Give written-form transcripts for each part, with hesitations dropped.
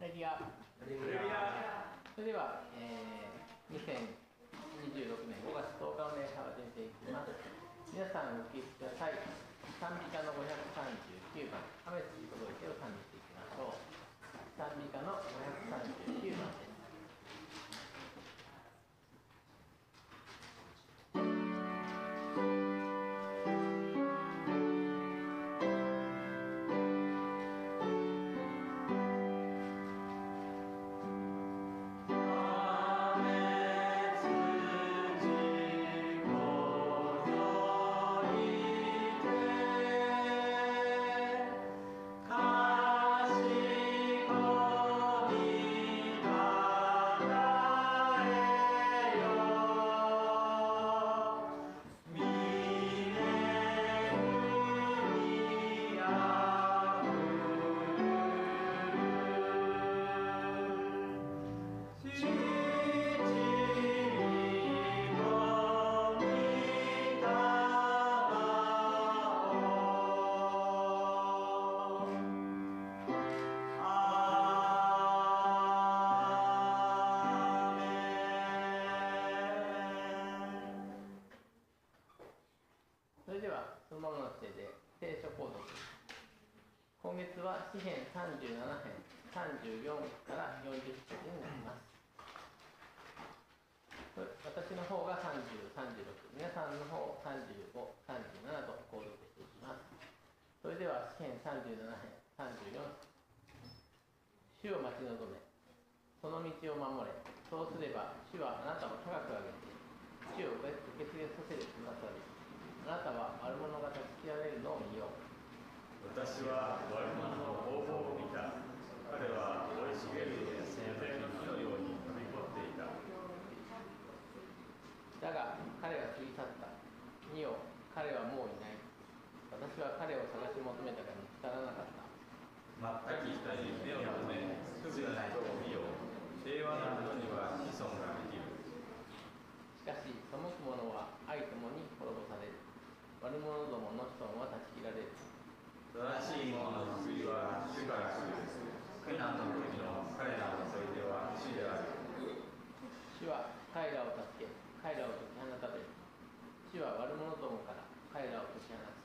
レビア。それでは、2026年5月10日の礼拝を始めていきます。皆さんお聞きください。賛美歌の539番、アメスに届いてを賛美していきましょう。賛美歌の539番です。詩編37編34から40節になります。私の方が30、36、皆さんの方35、37と購読していきます。それでは詩編37編34、主を待ち望め、その道を守れ、そうすれば主はあなたを高く上げて、主を受け継げさせるくださり、あなたは悪者が断ち切られるのを見よう。私は悪者の方法を見た。彼は生い茂る生前の木のように飛び越っていた。だが彼は過ぎ去った。見よ、彼はもういない。私は彼を探し求めたが見つからなかった。全く人に目を留め、不義な人を見よう。平和な人には子孫ができる。しかし、背く者は愛ともに滅ぼされる。悪者どもの子孫は断ち切られる。正しい者の救いは主から来る。苦難の時の彼らの添い手は主である。主は彼らを助け、彼らを解き放たれる。主は悪者どもから彼らを解き放ち、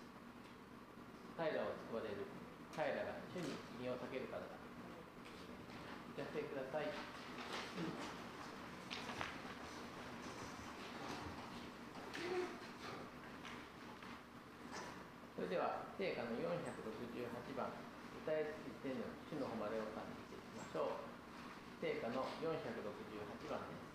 彼らを救われる。彼らが主に身を避けるからだ。お聞かせください。それでは、聖歌の468番、歌いつき天の主の誉れを賛美していきましょう。聖歌の468番です。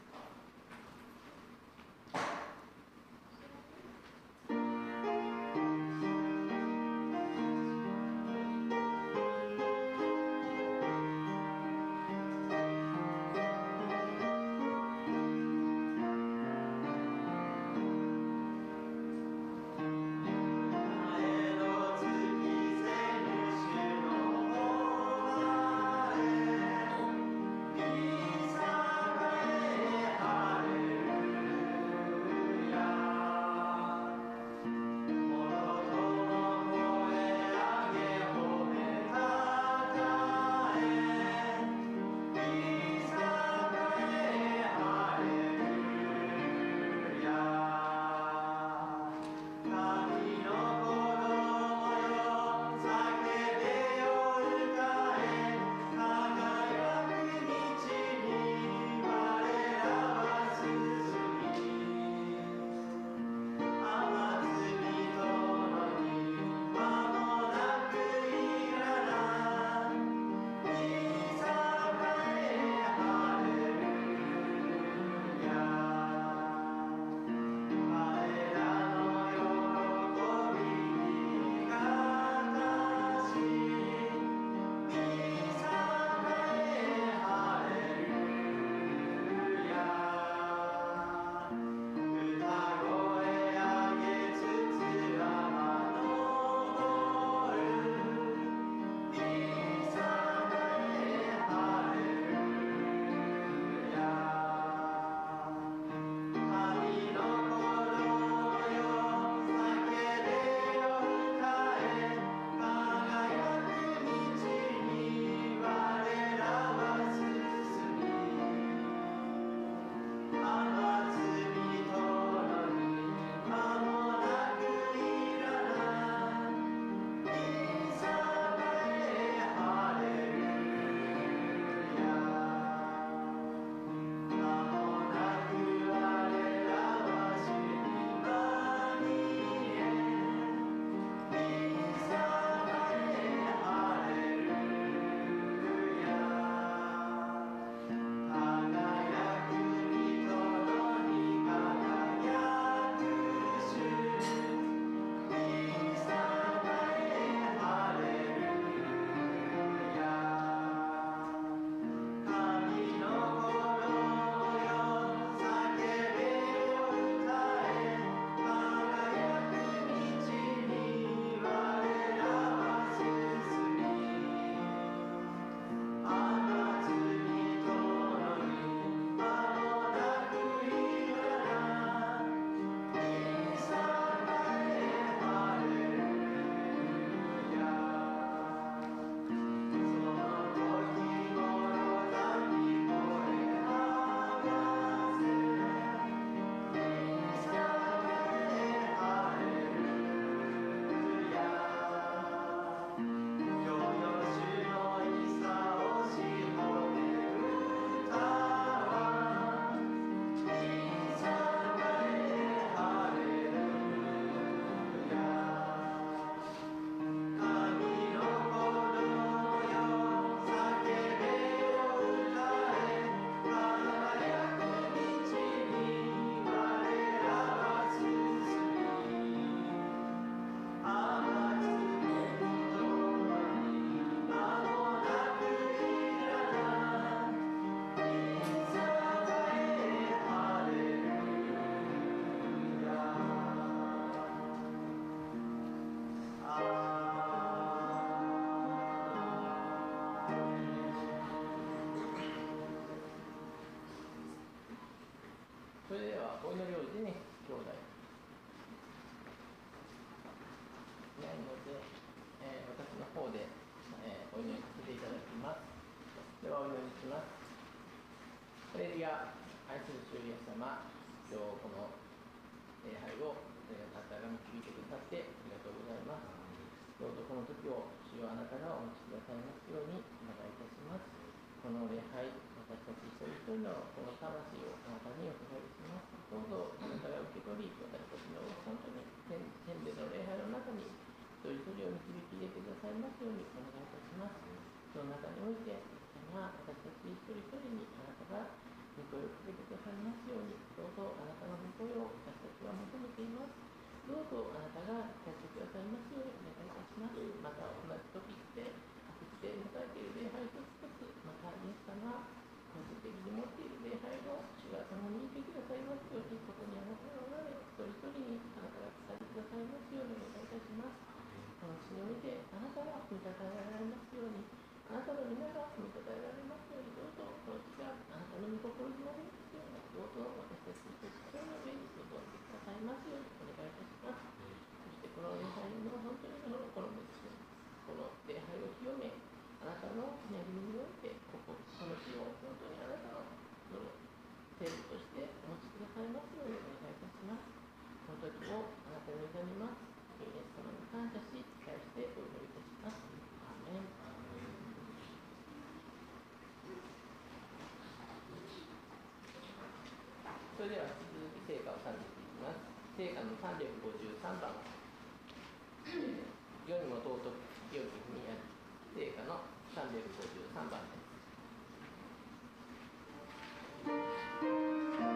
Israel します。ハレルヤ、愛する主イエス様、今日この礼拝をあなたが導いてくださってありがとうございます。どうぞこの時を主よあなたがお持ちくださいますようにお願いいたします。この礼拝、私たち一人一人のこの魂をあなたにお伺いします。どうぞあなたが受け取り、私たちの本当に天での礼拝の中に一人一人を導き入れてくださいますようにお願いいたします。その中において、私たち一人一人にあなたが御声をかけてくださいますように、どうぞあなたの御声を私たちは求めています。どうぞあなたが聞かせてくださいますようにお願いいたします。また同じ時で、各地で迎えている礼拝一つ一つ、またイエス様が個人的に持っている礼拝を主が共にいてくださいますように、ここにあなたがおられ、一人一人にあなたが伝えてくださいますようにお願いいたします。この地においてあなたが見たたえられますように、あなたの皆が見たたえられますように、どうぞこの地があなたの御心になりますように、どうぞ私たち一人一人の上に臨んでくださいますようにお願いいたします。そしてこの礼拝の本当にこの礼拝を清め、あなたの恵みにおいてこの地を本当にあなたの聖母としてお持ちくださいますようにお願いいたします。この時をあなたに委ねます。イエス様に感謝し、期待してお祈りいたします。アーメン。それでは引き続き聖歌を賛美していきます。聖歌の353番、世にも尊く清き国あり、聖歌の353番です。「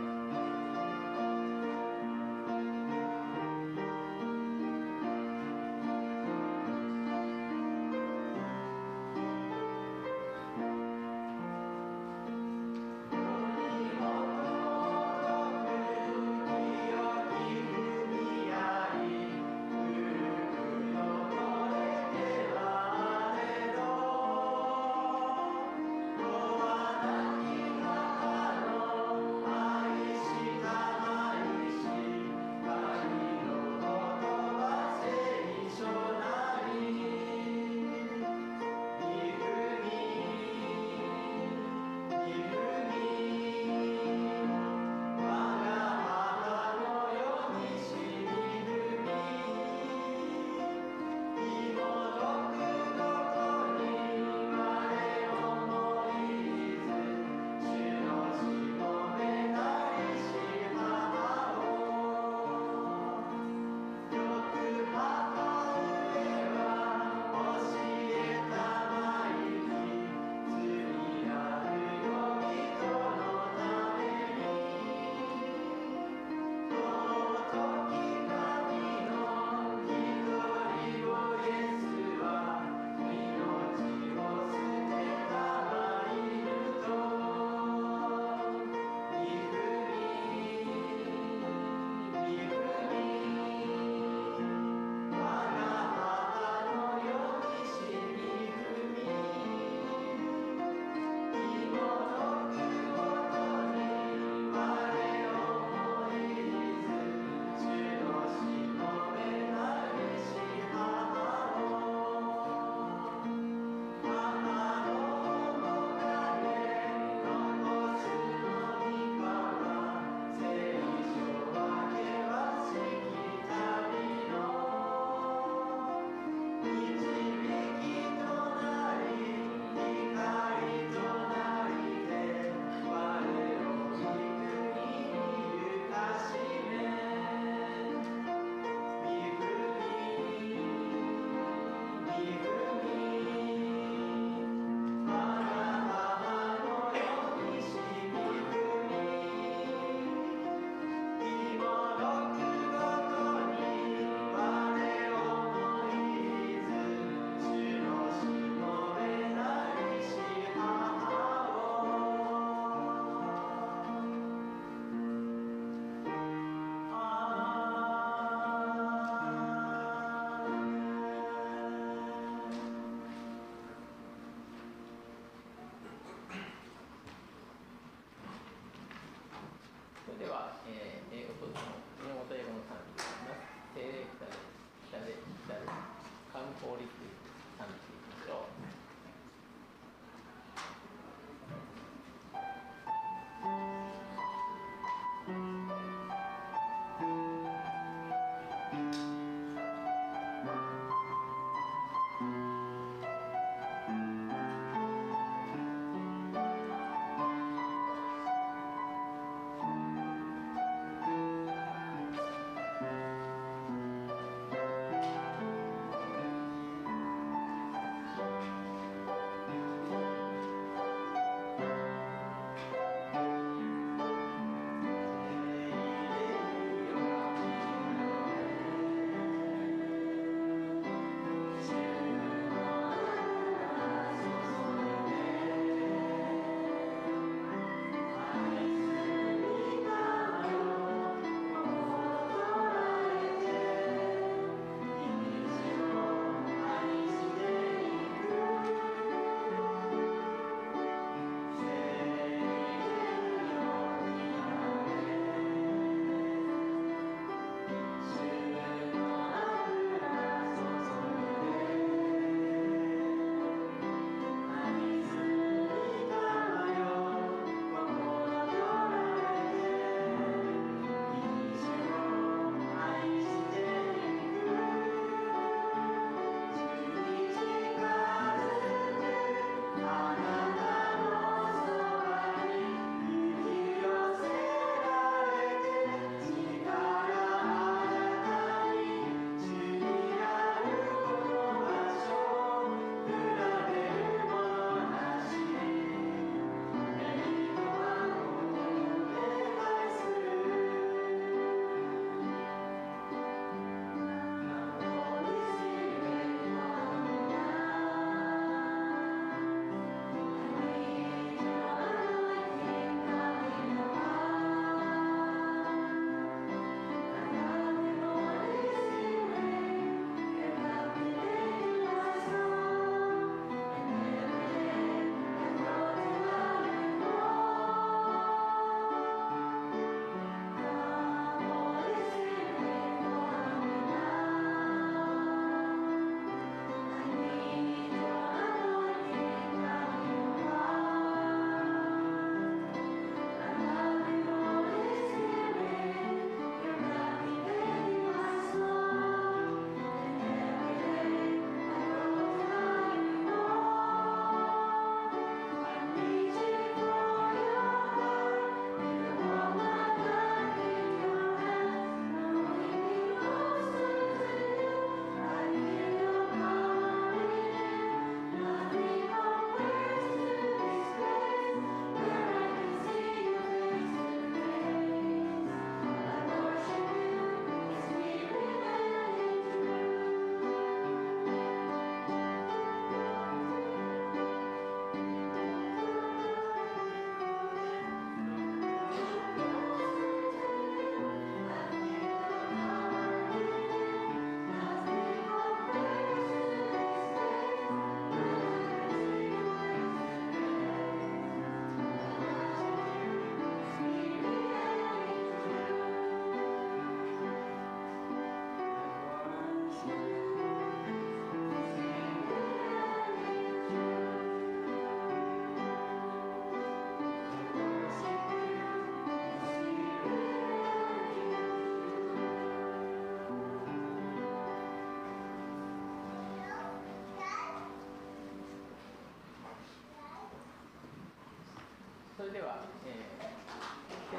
では、聖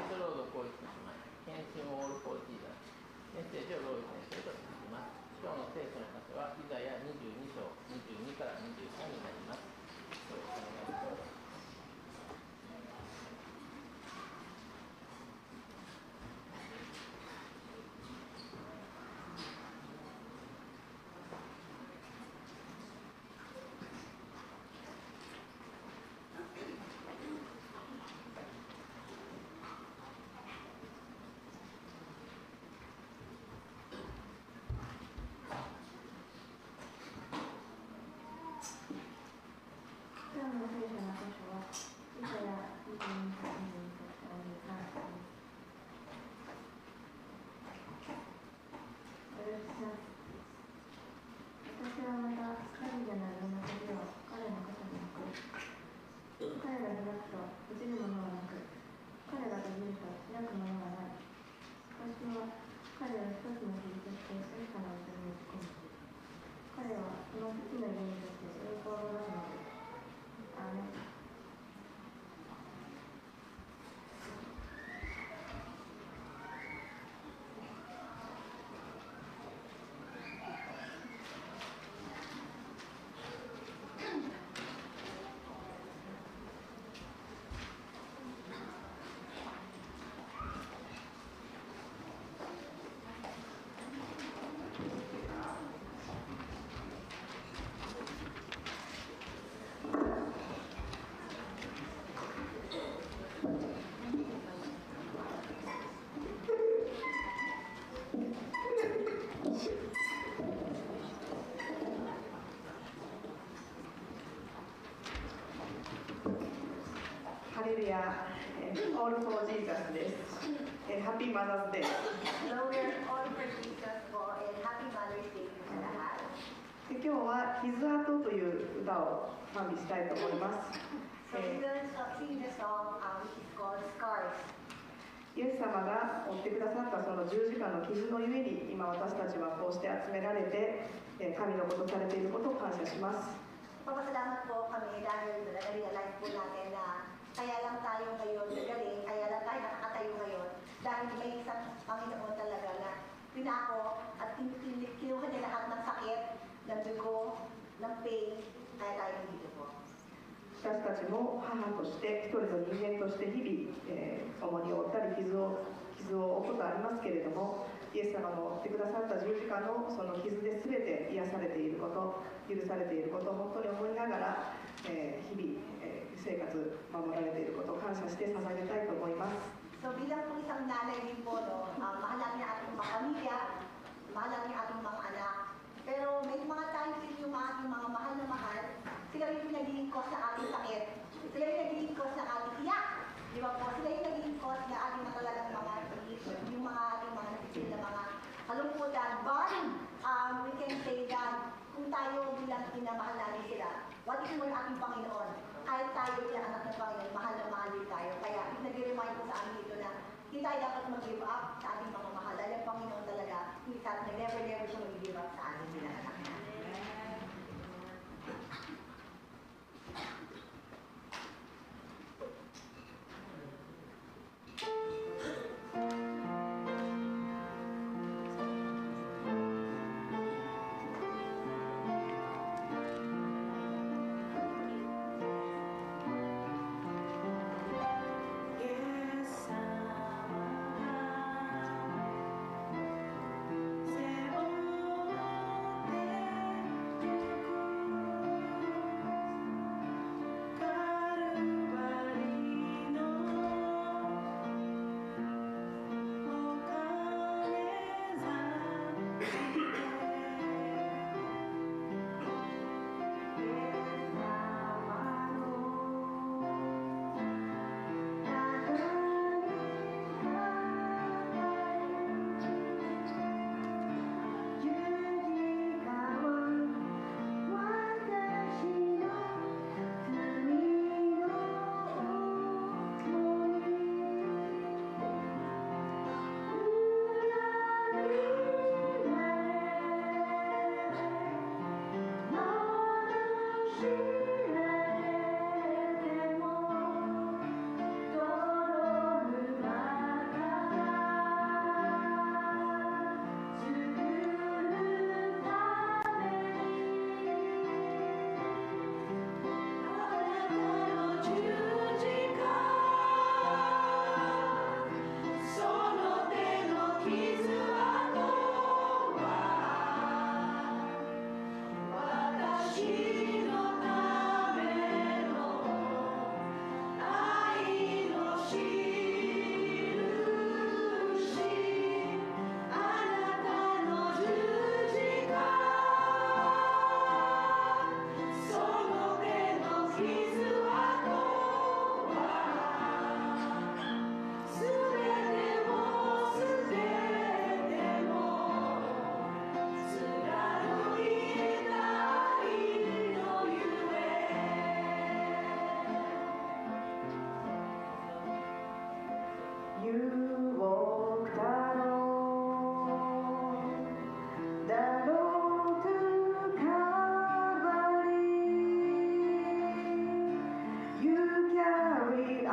書朗読をいたします。献身オールフォージーザメッセージをロイ先生といたします。今日の聖書の箇所はイザヤ22章22から23になります。よろしくお願いします。ハレルヤ、オールフォージーザスです。ハッピーマザーズデー。今日はヒズアートという歌を賛美したいと思います。イエス様が追ってくださったその十字架の傷のゆえに今私たちはこうして集められて神のことされていることを感謝します。Papasalamat po kami dahil na-realize po natin na kaya lang tayo ngayon nagaling, kaya lang tayo nakakatayo ngayon dahil may isang Panginoon talaga na pinako at kinuha niya lahat ng sakit, ng dugo, ng pain, kaya tayo dito po. 私たちも母として一人の人間として日々、共に負ったり傷を負うことありますけれども、イエス様の追ってくださった十字架のその傷で全て癒されていること、許されていることを本当に思いながら、日々、生活守られていることを感謝して捧げたいと思います。So bilang po isang nanay din po, no, mahal natin ang ating mga pamilya, mahal natin ang ating mga anak, pero may mga times din yung ating mga mahal na mahal, sila rin yung naging cause ng ating sakit, sila yung naging cause ng ating iyak, di ba po? Sila yung naging cause ng ating matalagang mga isip, yung mga ating mga napisil na mga kalungkutan, but we can say that kung tayo bilang pinamahal natin sila, what if mo yung ating Panginoon? Kahit tayo bilang anak ng Panginoon, mahal na mahal din tayo. Kaya nag-remind ko sa amin dito na hindi tayo dapat mag-give up sa ating mga mahal. Dahil ang Panginoon talaga, hindi sa atin, never siya mag-give up sa ating bilang anak natin. Yes,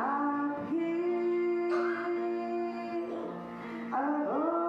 up here, a golden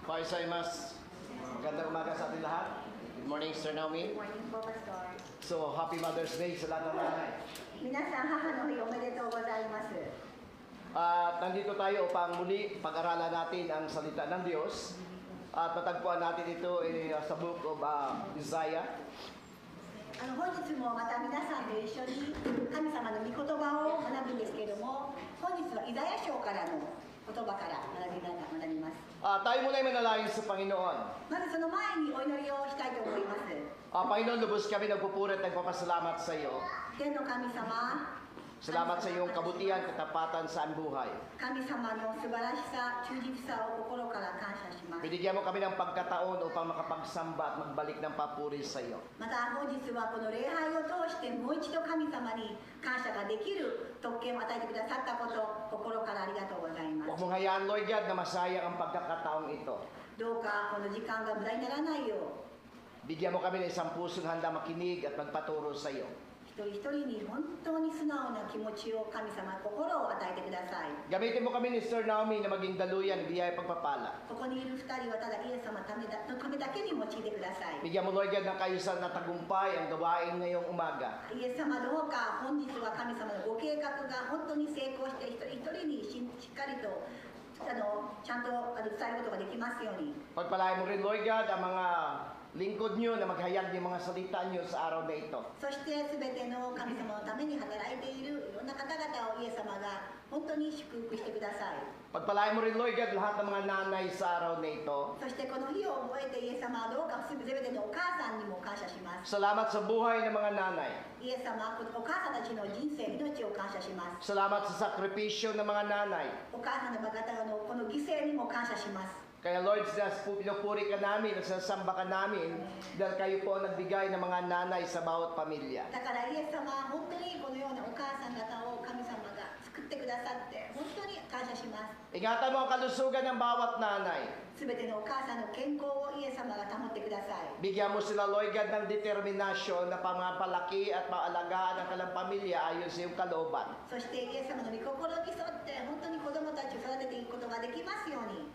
Paisaimas. Magandang umaga sa ating lahat. morning, Sir Naomi. Good morning po, Pastor. So, happy Mother's Day sa lahat ng nanay. 皆さん、母の日おめでとうございます。 At nandito tayo upang muli pag-aralan natin ang salita ng Diyos. At matagpuan natin ito sa book of Isaiah. 本日もまた皆さんと一緒に神様の御言葉を学ぶんですけれども、本日はイザヤ書からの言葉から学びます。 Tayo muna ay manalangin sa Panginoon. まずその前にお祈りをしたいと思います。 Panginoon, lubos kami nagpupuri at nagpapasalamat sa iyo. 天の神様、 Salamat sa iyong kabutihan, katapatan sa aming buhay. 神様の素晴らしさ、忠実さを心から感謝します。 Binigyan mo kami ng pagkataon upang makapagsamba at magbalik ng papuri sa iyo. また本日はこの礼拝を通してもう一度神様に感謝ができる特権を与えてくださったこと、心からありがとうございま Huwag す。 mong hayaan, Lord God, na masayang ang pagkakataong ito. どうかこの時間が無駄にならないよう、 Bigyan mo kami ng isang pusong handa makinig at magpaturo sa iyo. 一人一人に本当に素直な気持ちを神様、心を与えてください。 Gamitin mo kami ni Sir Naomi na maging daluyan, biyaya pagpapala. ここにいる二人はただイエス様のためだけに用いてください。 Bigyan mo, Lord God, ng kayusan na tagumpay ang gawain ngayong umaga. イエス様どうか本日は神様のご計画が本当に成功して一人一人にしっかりとちゃんと伝えることができますように。 Pagpalain mo rin, Lord God, ang mga lingkod nyo na maghayag ng mga salita nyo sa araw na ito. そして全ての神様のために働いているいろんな方々をイエス様が本当に祝福してください。 Pagpalain mo rin, Lord God, lahat ng mga nanay sa araw na ito. そしてこの日を覚えてイエス様はどうか全てのお母さんにも感謝します。 Salamat sa buhay ng mga nanay. イエス様、お母さんたちの人生、命を感謝します。 Salamat sa sakripisyo ng mga nanay. お母さんの方のこの犠牲にも感謝します。 Kaya Lord, pinupuri ka namin at sinasamba ka namin dahil kayo po ang nagbigay ng mga nanay sa bawat pamilya. だからイエス様は本当にこのようなお母さん方を神様が作ってくださって本当に感謝します。 Ingatan mo ang kalusugan ng bawat nanay. すべてのお母さんの健康をイエス様が保ってください。 Bigyan mo sila, Lord God, ng determinasyon na pamapalaki at maalagaan ang kanilang pamilya ayon sa iyong kalooban. そしてイエス様の御心に沿って本当に子供たちを育てていくことができますように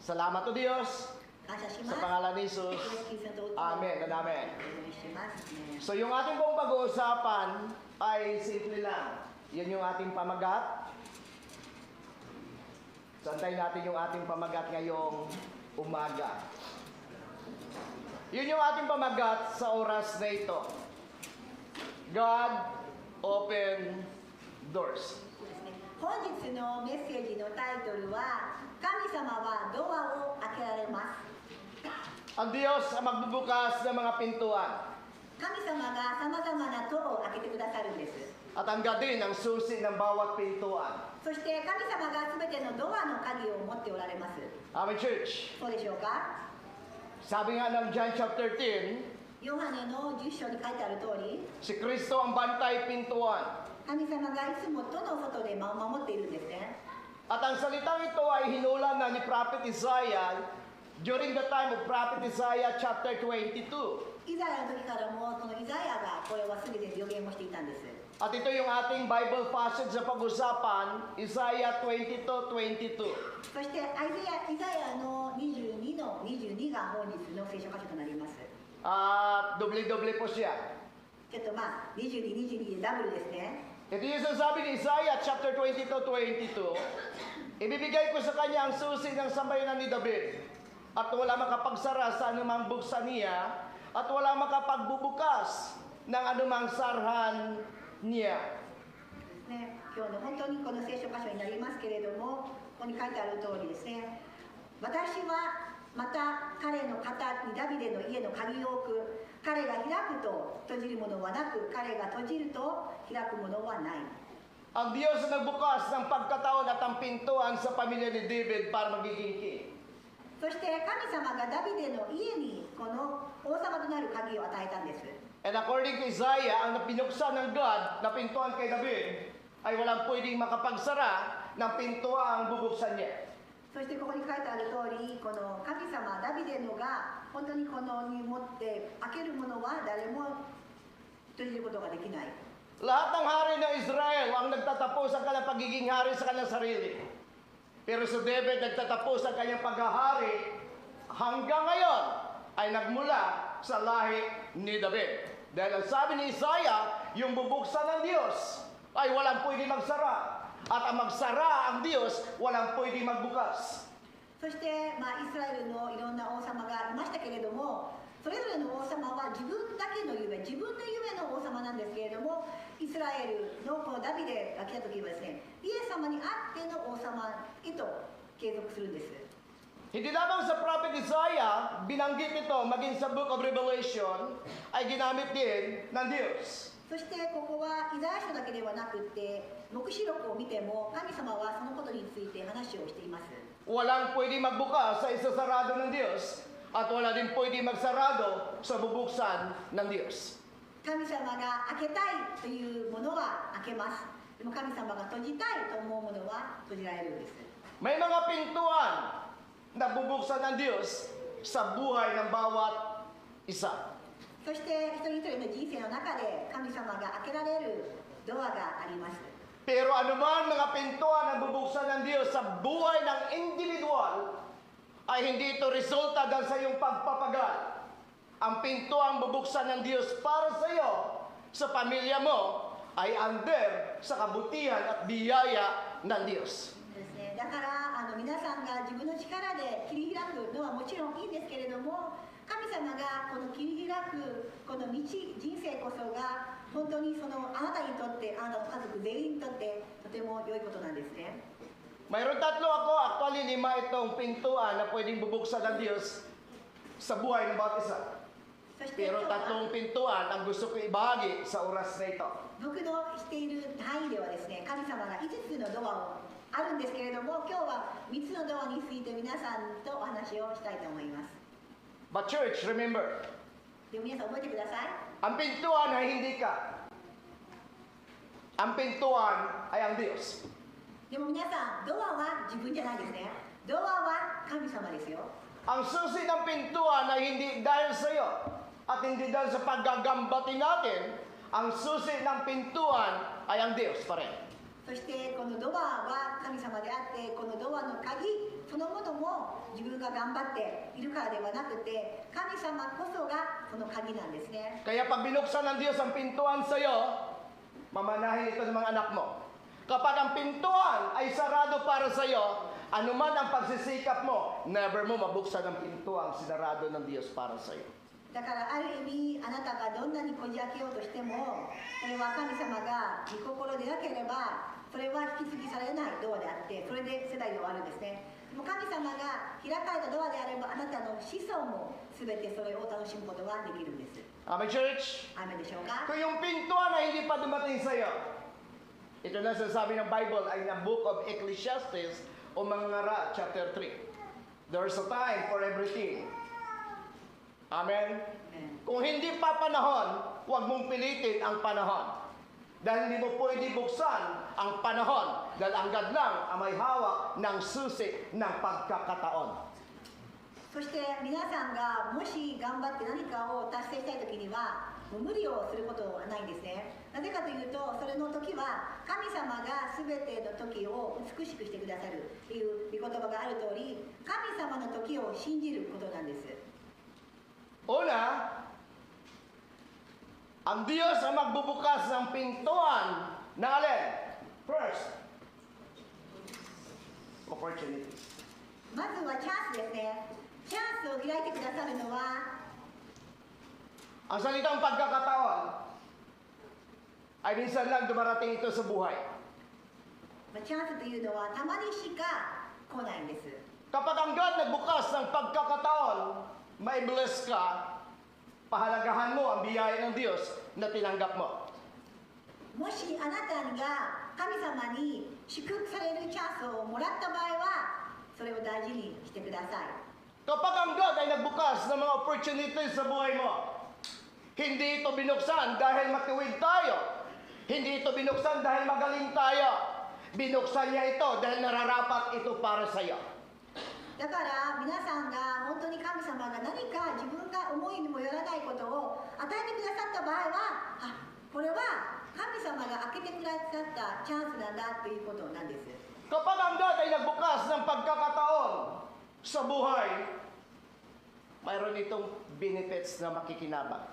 Salamat o Diyos 感謝します。 sa pangalan ni Jesus. イエス・キリストのおAmen and amen. 願いします。 So yung ating pong pag-uusapan ay simple lang. Yun yung ating pamagat. Santayin natin yung ating pamagat ngayong umaga. Yun yung ating pamagat sa oras na ito. God open doors. 本日のメッセージのタイトルは神様はドアを開けられます。 Ang Diyos ang magbubukas ng mga pintuan. 神様がさまざまな戸を開けてくださるんです。 At ang din ang susi ng bawat pintuan. そして神様が全てのドアの鍵を持っておられます。 Amen, church. そうでしょうか。 Sabi nga ng John chapter 10, ヨハネの10章に書いてある通り、 si Kristo ang bantay pintuan. 神様がいつも戸の外で守っているんですね。 At ang salitang ito ay hinulan na ni Prophet Isaiah during the time of Prophet Isaiah chapter 22. イザヤの時からもこのイザヤがこれは全て予言をしていたんです。 At ito yung ating Bible passage sa pag-usapan, Isaiah 22:22. そしてイザヤの22の22が本日の聖書箇所となります。 At doble-doble po siya. ちょっと22、22でダブルですね。 Ito yung sasabi ni Isaiah chapter 22:22. Ibibigay ko sa kanya ang susi ng sambayanan ni David. At wala makapagsara sa anumang buksan niya. At wala makapagbubukas ng anumang sarhan niya. ね、今日の本当にこの聖書箇所になりますけれども、ここに書いてある通りですね。私はまた彼の肩にダビデの家の鍵を置く。彼が開くと閉じるものはなく、彼が閉じると開くものはない。 Ang Diyos ang nagbukas ng pagkataon at ang pintuan sa pamilya ni David para magiging king. そして神様がダビデの家にこの王様となる鍵を与えたんです。 And according to Isaiah, ang pinuksan ng God na pintuan kay David ay walang pwedeng makapagsara ng pintuan ang bubuksan niya. そしてここに書いてある通り、この神様ダビデのが本当にこのに持って開けるものは誰も閉じることができない。 Lahat ng hari ng Israel ang nagtatapos ang kanyang pagiging hari sa kanyang sarili. Pero sa David, nagtatapos ang kanyang paghahari hanggang ngayon. ay nagmula sa lahi ni David. Dahil ang sabi ni Isaiah, yung bubuksan ng Diyos ay walang pwede magsara. At ang magsara ang Diyos, walang pwede magbukas. そして、イスラエルのいろんな王様がいましたけれども、それぞれの王様は自分だけの夢、自分の夢の王様なんですけれども、イスラエルのこのダビデが来た時はですね、イエス様にあっての王様へと継続するんです。 Hindi lamang sa Prophet Isaiah, binanggit ito, maging sa Book of Revelation, ay ginamit din ng Diyos. そしてここはイザヤ書だけではなくって黙示録を見ても神様はそのことについて話をしています。 Walang pwede magbukas sa isasarado ng Diyos, at wala din pwede magsarado sa bubuksan ng Diyos. 神様が開けたいというものは開けます。でも神様が閉じたいと思うものは閉じられるんです。 May mga pintuan na bubuksan ng Diyos sa buhay ng bawat isa. そして一人一人の人生の中で神様が開けられるドアがあります。 Pero anuman mga pintuan na bubuksan ng Diyos sa buhay ng individual, ay hindi ito resulta dahil sa iyong pagpapagal. Ang pintuang bubuksan ng Diyos para sa iyo, sa pamilya mo, ay under sa kabutihan at biyaya ng Diyos. ですね、だから皆さんが自分の力で切り開くのはもちろんいいんですけれども、神様がこの切り開くこの人生こそが本当にそのあなたにとってあなたの家族全員にとってとても良いことなんですね。 Mayroon tatlo ako, actually 5 itong pintuan na pwedeng bubuksan ng Diyos sa buhay ng bawat isa. そして今 Pero 日は tatlong pintuan ang gusto ko ibahagi sa oras na ito. 僕のしている範囲ではですね、神様が5つのドアをあるんですけれども、今日は3つのドアについて皆さんとお話をしたいと思います。 But church, remember, でも皆さん覚えてください。 ang pintuan ay hindi ka. Ang pintuan ay ang Diyos. でも皆さん、ドアは自分じゃないですね。ドアは神様ですよ。 Ang susi ng pintuan ay hindi dahil sa iyo at hindi dahil sa paggagambati natin. Ang susi ng pintuan ay ang Diyos pa rin. そしてこのドアは神様であって、このドアの鍵そのものも自分が頑張っているからではなくて、神様こそがその鍵なんですね。 Kaya pag binuksan ng Diyos ang pintuan sa iyo, mamanahin ito ng mga anak mo. Kapag ang pintuan ay sarado para sa iyo, anuman ang pagsisikap mo, never mo mabuksan ang pintuan sinarado ng Diyos para sa iyo. だからある意味あなたがどんなにこじ開けようとしても、それは神様が御心でなければそれは引き継ぎされないドアであって、それで世代で終わるんですね。でも神様が開かれたドアであれば、あなたの子孫も全てそれを楽しむことができるんです。 Amen, church? アーメンでしょうか。 Kung yung pintuan ay hindi pa dumating sa iyo, ito na sinasabi ng Bible ay na Book of Ecclesiastes o Mangara, chapter 3. There's a time for everything. Amen? Kung hindi pa panahon, huwag mong pilitin ang panahon. Dahil hindi mo pwede buksan ang panahon. Dahil ang God lang ang may hawak ng susi ng pagkakataon. そして皆さんがもし頑張って何かを達成したい時にはもう無理をすることはないんですね。なぜかというと、それの時は神様が全ての時を美しくしてくださるという御言葉がある通り、神様の時を信じることなんです。 Una, ang Diyos ang magbubukas ng pintuan na alin? First, opportunities. まずはチャンスですね。チャンスを開いてくださるのは、 Ang salitang pagkakataon ay minsan lang dumarating ito sa buhay. チャンスというのはたまにしか来ないんです。 Kapag ang God nagbukas ng pagkakataon, may bless ka, pahalagahan mo ang biyaya ng Diyos na tinanggap mo. もしあなたが神様に祝福されるチャンスをもらった場合は、それを大事にしてください。 Kapag ang God ay nagbukas ng mga opportunities sa buhay mo, hindi ito binuksan dahil matuwid tayo. Hindi ito binuksan dahil magaling tayo. Binuksan niya ito dahil nararapat ito para sa iyo. だから皆さんが本当に神様が何か自分が思いにもよらないことを与えてくださった場合は、これは神様が開けてくださったチャンスなんだということなんです。 Kapag ang God ay nagbukas ng pagkakataon sa buhay, mayroon itong benefits na makikinabang.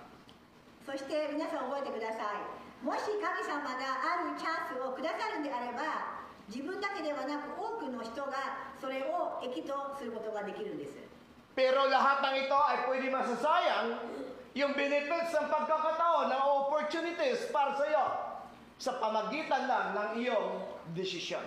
そして皆さん覚えてください。もし神様があるチャンスをくださるんであれば、自分だけではなく多くの人がそれを益とすることができるんです。 Pero lahat ng ito ay pwede masasayang yung benefits ng pagkakataon, ng opportunities para sa iyo sa pamagitan lang ng iyong desisyon.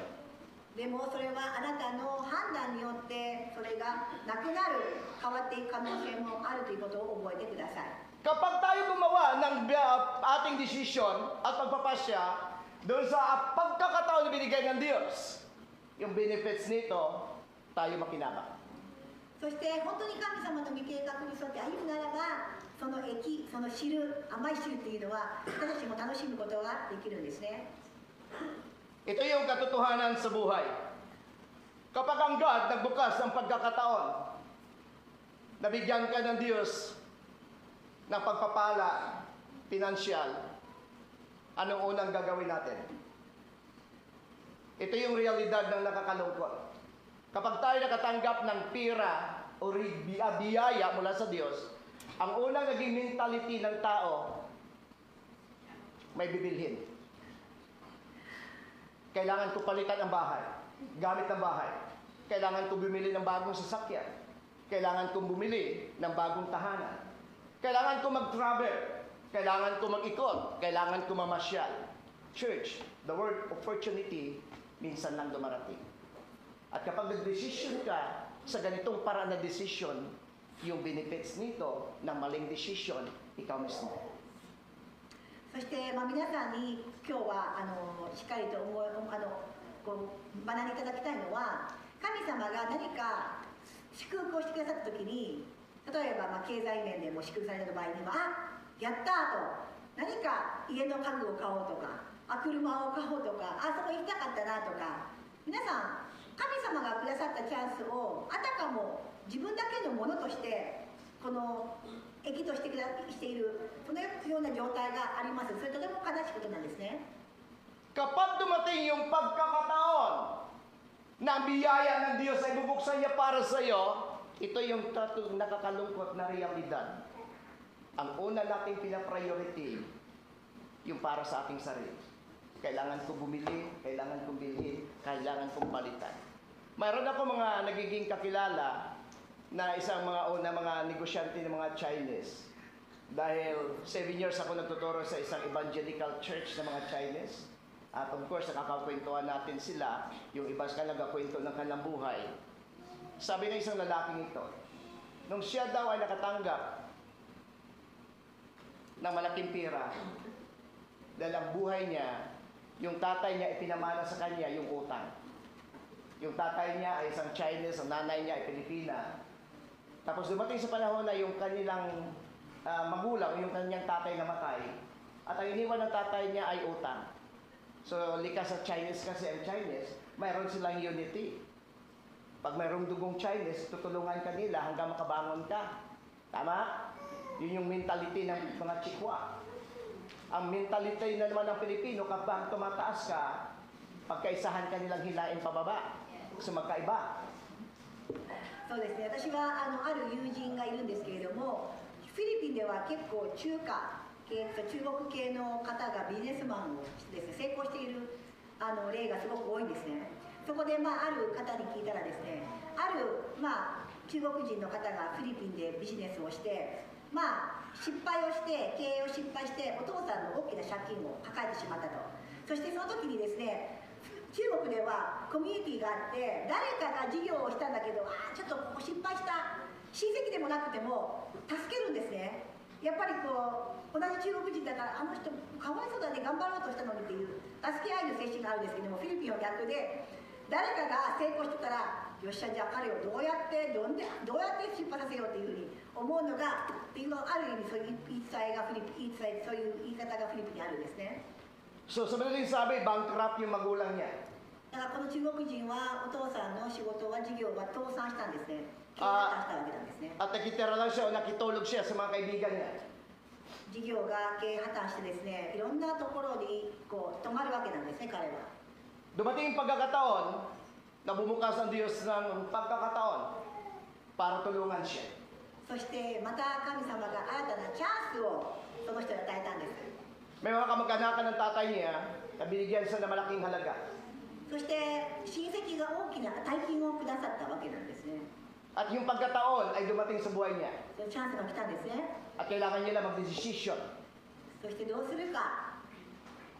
でもそれはあなたの判断によってそれがなくなる、変わっていく可能性もあるということを覚えてください。 Kapag tayo gumawa ng ating desisyon at pagpapasya doon sa pagkakataon na binigay ng Diyos, yung benefits nito, tayo makinabang. そして本当に神様の御計画に沿って歩むならば、その益、その汁、甘い汁っていうのは私たちも楽しむことができるんですね。 Ito yung katotohanan sa buhay. Kapag ang God nagbukas ng pagkakataon, nabigyan ka ng Diyos ng pagpapala, pinansyal, anong unang gagawin natin? Ito yung realidad ng nakakalungkot. Kapag tayo nakatanggap ng pira o biyaya mula sa Diyos, ang unang naging mentality ng tao, may bibilhin. Kailangan ko palitan ang bahay, gamit ng bahay. Kailangan ko bumili ng bagong sasakyan. Kailangan kong bumili ng bagong tahanan. Kailangan ko mag-travel. Kailangan ko mag-ikot. Kailangan ko mamasyal. Church, the word opportunity, minsan lang dumarating. At kapag nag-decision ka sa ganitong paraan na decision, yung benefits nito ng maling decision, ikaw mismo. そして、皆さんに今日はしっかりとこう学んでいただきたいのは、神様が何か祝福をしてくださった時に、例えば経済面でも祝福された場合には、やったーと、何か家の家具を買おうとか、車を買おうとか、そこ行きたかったなとか、皆さん神様がくださったチャンスをあたかも自分だけのものとしてこの益としている、そのような状態があります。それとても悲しいことなんですね。 Kapag dumating yung pagkakataon na biyaya ng Diyos ay bubuksan niya para sa iyo, ito yung nakakalungkot na realidad. Ang una nating pinapriority, yung para sa ating sarili. Kailangan kong bumili, kailangan kong bilhin, kailangan kong palitan. Mayroon ako mga nagiging kakilala na isang mga negosyante ng mga Chinese. Dahil 7 years ako nagtuturo sa isang evangelical church ng mga Chinese. At of course, nakakakwentuhan natin sila, yung iba sa nagkakwento ng kanilang buhay. Sabi ng isang lalaking ito, nung siya daw ay nakatanggap ng malaking pira, dahil ang buhay niya, yung tatay niya ipinamana sa kanya yung utang. Yung tatay niya ay isang Chinese, ang nanay niya ay Pilipina. Tapos dumating sa panahon na yung kanilang magulang, yung kanyang tatay namatay, at ang iniwan ng tatay niya ay utang. So, likas sa Chinese kasi ang Chinese, mayroon silang unity. Pag mayroong dugong Chinese, tutulungan ka nila hanggang makabangon ka. Tama? Yun yung mentality ng mga Chikwa. Ang mentality na naman ng Pilipino, kapag tumataas ka, pagkaisahan ka nilang hilain pababa. So, magkaiba. そうですね。私はある友人がいるんですけれども、フィリピンでは結構中華系、中国系の方がビジネスマンをですね、成功している例がすごく多いんですね。そこである方に聞いたらですね、ある中国人の方がフィリピンでビジネスをして、失敗をして経営を失敗してお父さんの大きな借金を抱えてしまったと。そしてその時にですね、中国ではコミュニティがあって、誰かが事業をしたんだけど、ちょっと失敗した親戚でもなくても助けるんですね。やっぱり同じ中国人だから、あの人かわいそうだね、頑張ろうとしたのにっていう助け合いの精神があるんですけども、フィリピンは逆で、誰かが成功してたら、よっしゃ、じゃあ彼をどうやって失敗させようっていうふうに思うのが、っていうのある意味そういう言い伝えがそういう言い方がフィリピンにあるんですね。 So, sa madaling sabi, bankrupt yung magulang niya. だからこの中国人はお父さんの仕事は事業は倒産したんですね。経営破綻したわけなんですね。 At nakitira lang siya o nakitulog siya sa mga kaibigan niya. 事業が経営破綻してですね、いろんなところに泊まるわけなんですね、彼は。 Dumating yung pagkakataon na bumukas ang Diyos ng pagkakataon para tulungan siya. そしてまた神様が新たなチャンスをその人に与えたんです。 May mga kamag-anakan ng tatay niya na binigyan siya ng malaking halaga. そして親戚が大きな大金をくださったわけなんですね。 At yung pagkataon ay dumating sa buhay niya. そのチャンスが来たんですね。 At kailangan niya lang mag-desisyon. そしてどうするか。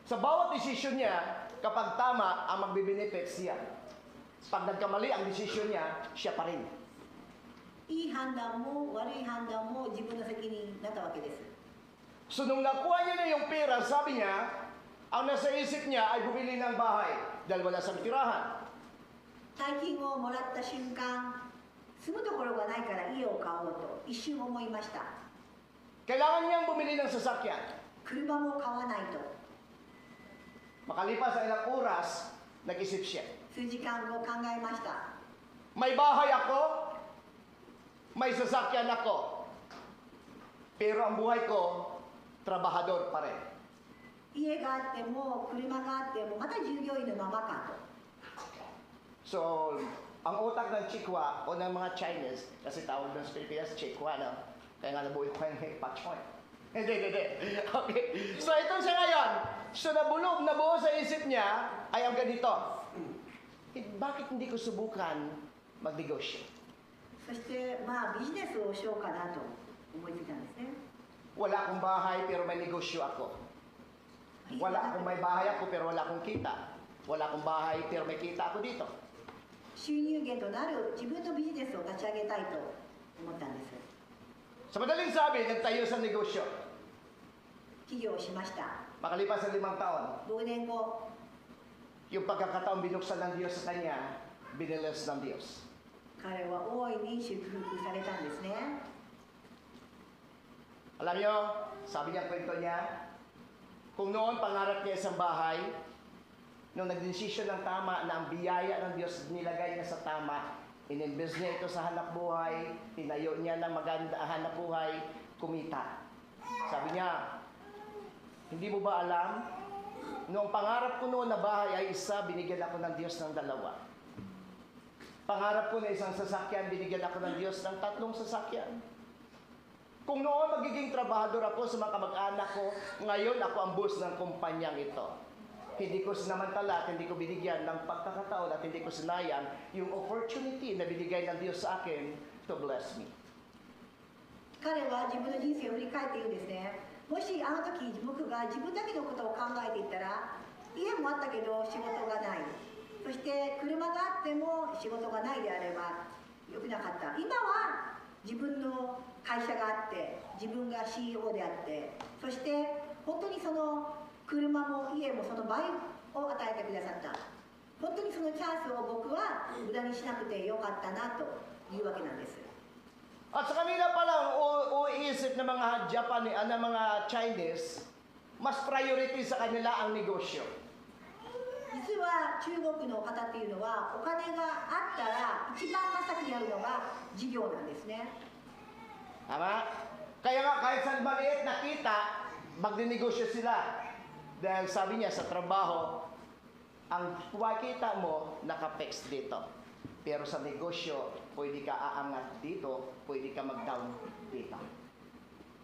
Sa bawat desisyon niya, kapag tama, ang magbe-benefit siya. Pag nagkamali ang desisyon niya, siya pa rin. いい判断も悪い判断も自分の責任になったわけです。 So nung nakuha niya na yung pera, sabi niya, ang nasa isip niya ay bumili ng bahay dahil wala sa tirahan. 大金をもらった瞬間、住むところがないから家を買おうと一瞬思いました。 Kailangan niyang bumili ng sasakyan. 車も買わないと。 Makalipas ang ilang oras, nag-isip siya. 数時間後考えました。 May bahay ako, may sasakyan ako. Pero ang buhay ko, trabahador pa rin. 家があっても車があってもまた従業員のままかと。 So, ang utak ng Chikwa o ng mga Chinese, kasi tawag ng Pilipinas, Chikwa, no? Kaya nga nabuhay ko yung pachoy. Hindi. Okay. So, ito siya ngayon. So, nabuo sa isip niya ay ang ganito. Bakit hindi ko subukan magnegosyo? そしてまあビジネスをしようかなと思いついたんですね。 Wala akong bahay pero may negosyo ako. Wala akong may bahay ako pero wala akong kita. Wala akong bahay pero may kita ako dito. 収入源となる自分のビジネスを立ち上げたいと思ったんです。 Sa madaling sabi, nagtayo sa negosyo. 起業をしました。 Makalipas ang 5 taon, 6年後、 yung pagkakataon binuksan ng Diyos sa kanya, binilis ng Diyos. 彼は大いに祝福されたんですね。 Alam nyo, sabi niya kwento niya, kung noon pangarap niya isang bahay, nung nagdesisyon ng tama na ang biyaya ng Diyos nilagay niya sa tama, in-invest niya ito sa hanap buhay, tinayo niya ng maganda hanap buhay, kumita. Sabi niya, hindi mo ba alam, noong pangarap ko noon na bahay ay isa, binigyan ako ng Diyos ng 2. Pangarap ko na isang sasakyan, binigyan ako ng Diyos ng 3 sasakyan. Kung noon magiging trabahador ako sa mga kamag-anak ko, ngayon ako ang boss ng kumpanyang ito. Hindi ko sinamantala at hindi ko binigyan ng pagkakataon at hindi ko sinayang yung opportunity na binigay ng Diyos sa akin to bless me. 彼は自分の人生を振り返って言うんですね。もしあの時僕が自分だけのことを考えていったら、家もあったけど仕事がない。そして車があっても仕事がないであればよくなかった。今は自分の会社があって自分が CEO であって、そして本当にその車も家もその倍を与えてくださった。本当にそのチャンスを僕は無駄にしなくてよかったなというわけなんです。 At sa kanila palang uisip ng mga Japanese, ng mga Chinese, mas priority sa kanila ang negosyo. 実は中国の方っていうのはお金があったら一番真っ先にやるのが事業なんですね。 Tama? Kaya nga kahit saan maliit na kita, magdinegosyo sila. Dahil sabi niya sa trabaho, ang kita mo naka-fix dito. Pero sa negosyo, pwede ka aangat dito, pwede ka mag-down dito.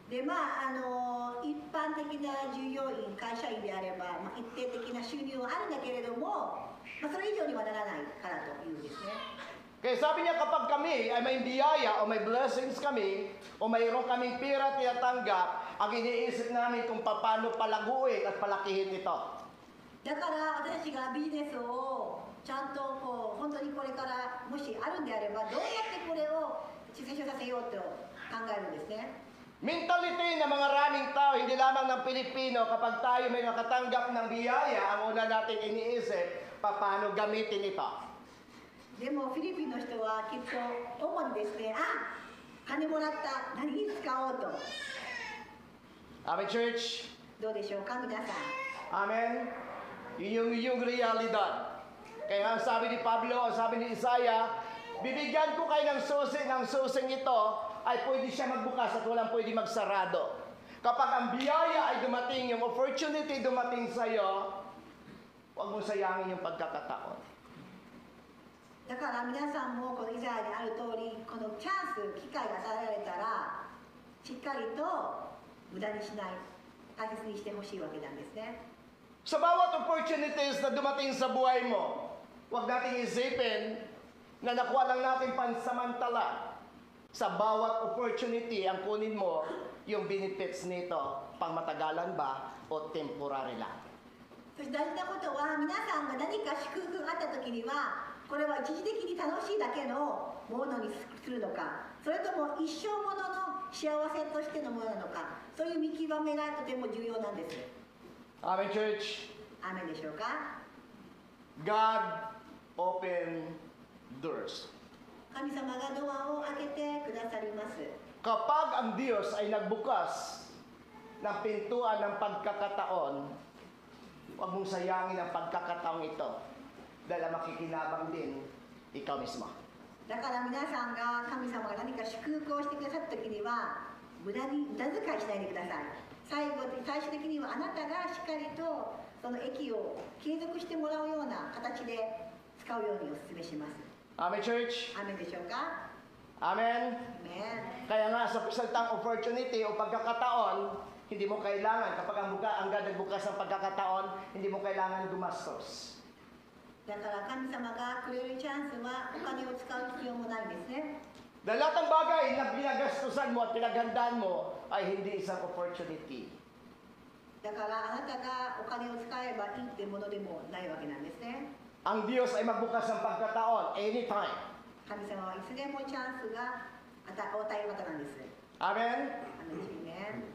でまあ一般的な従業員会社員であれば、一定的な収入はあるんだけれども、それ以上にはならないからというんですね。 Kaya sabi niya kapag kami ay may biyaya o may blessings kami o mayroon kaming pera tinatanggap, ang iniisip namin kung paano palaguin at palakihin ito. だから私たちがビジネスをちゃんと本当にこれからもしあるんであれば、どうやってこれを成長させようと考えるんですね。 Mentality ng mga raming tao, hindi lamang ng Pilipino, kapag tayo may nakatanggap ng biyaya, ang una natin iniisip, paano gamitin ito. でもフィリピンの人はきっと主にですね、金もらった何に使おうと。 Amen, church? どうでしょうか皆さん。 Amen? Yun yung realidad. Kaya ang sabi ni Pablo, ang sabi ni Isaiah, bibigyan ko kayo ng susing ito, ay pwede siya magbukas at walang pwede magsarado. Kapag ang biyaya ay dumating, yung opportunity dumating sa iyo, huwag mo sayangin yung pagkakataon. だから皆さんもこのイザヤにある通り、このチャンス、機会が与えられたら、しっかりと無駄にしない、大切にしてほしいわけなんですね。 Sa bawat opportunities na dumating sa buhay mo, huwag nating isipin na nakuha lang natin pansamantala. Sa bawat opportunity, ang kunin mo yung benefits nito, pangmatagalan ba o temporary lang. そして大事なことは、皆さんが何か祝福があった時には、これは一時的に楽しいだけのものにするのか、それとも一生ものの幸せとしてのものなのか、そういう見極めがとても重要なんです。 Amen, church. アーメンでしょうか。 God open doors. 神様がドアを開けてくださります。 Kapag ang Diyos ay nagbukas ng pintuan ng pagkakataon, huwag mong sayangin ang pagkakataong ito dahil makikinabang din ikaw mismo. だから皆さんが神様が何か祝福をしてくださった時には無駄遣いしないでください。最終的にはあなたがしっかりとその益を継続してもらうような形で使うようにお勧めします。 Amen, church. アーメンでしょうか。 Amen. アーメン。 Kaya nga sa salitang opportunity o pagkakataon, hindi mo kailangan, kapag ang God nagbukas ng pagkakataon, hindi mo kailangan gumastos. だから神様がくれるチャンスはお金を使う必要もないんですね。 Dahil lahat ng bagay na pinagastusan mo at pinaghandaan mo ay hindi isang opportunity. だからあなたがお金を使えばいいってものでもないわけなんですね。 Ang Diyos ay magbukas ng pagkataon anytime. 神様はいつでもチャンスがお与える方なんです。 Amen? アーメンね。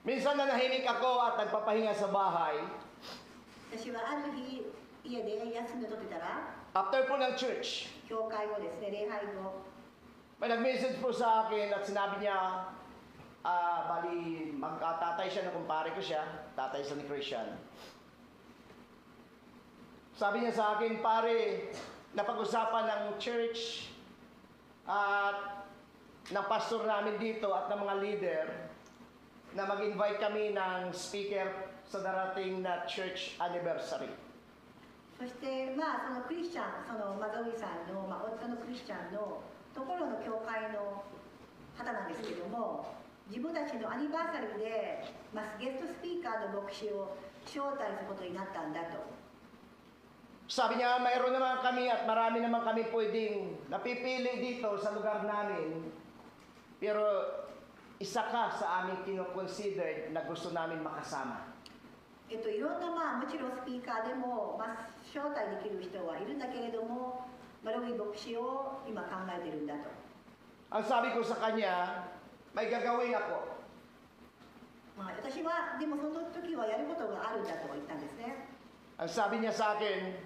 Minsan na nahimik ako at nagpapahinga sa bahay. 私はある日家で休んでとってたら After po ng church, 教会後ですね、礼拝後 may nag-message po sa akin at sinabi niya, bali, magkatatay siya na kumpare ko siya, tatay siya ni Christian. Sabi niya sa akin, pare, napag-usapan ng church at ng pastor namin dito at ng mga leader na mag-invite kami ng speaker sa darating na church anniversary. そしてまあそのクリスチャン、そのマザウイさんの、夫のクリスチャンのところの教会の方なんですけども、自分たちのアニバーサリーで、ゲストスピーカーの牧師を招待することになったんだと。 Sabi niya, mayroon naman kami at marami naman kami pwedeng napipili dito sa lugar namin. Pero isa ka sa aming kinoconsidered na gusto namin makasama. いろんなもちろんスピーカーでも、招待できる人はいるんだけれども、マロウィ牧師を今考えてるんだと。 Ang sabi ko sa kanya, may gagawin ako. 私はでもその時はやることがあるんだと言ったんですね。 Ang sabi niya sa akin,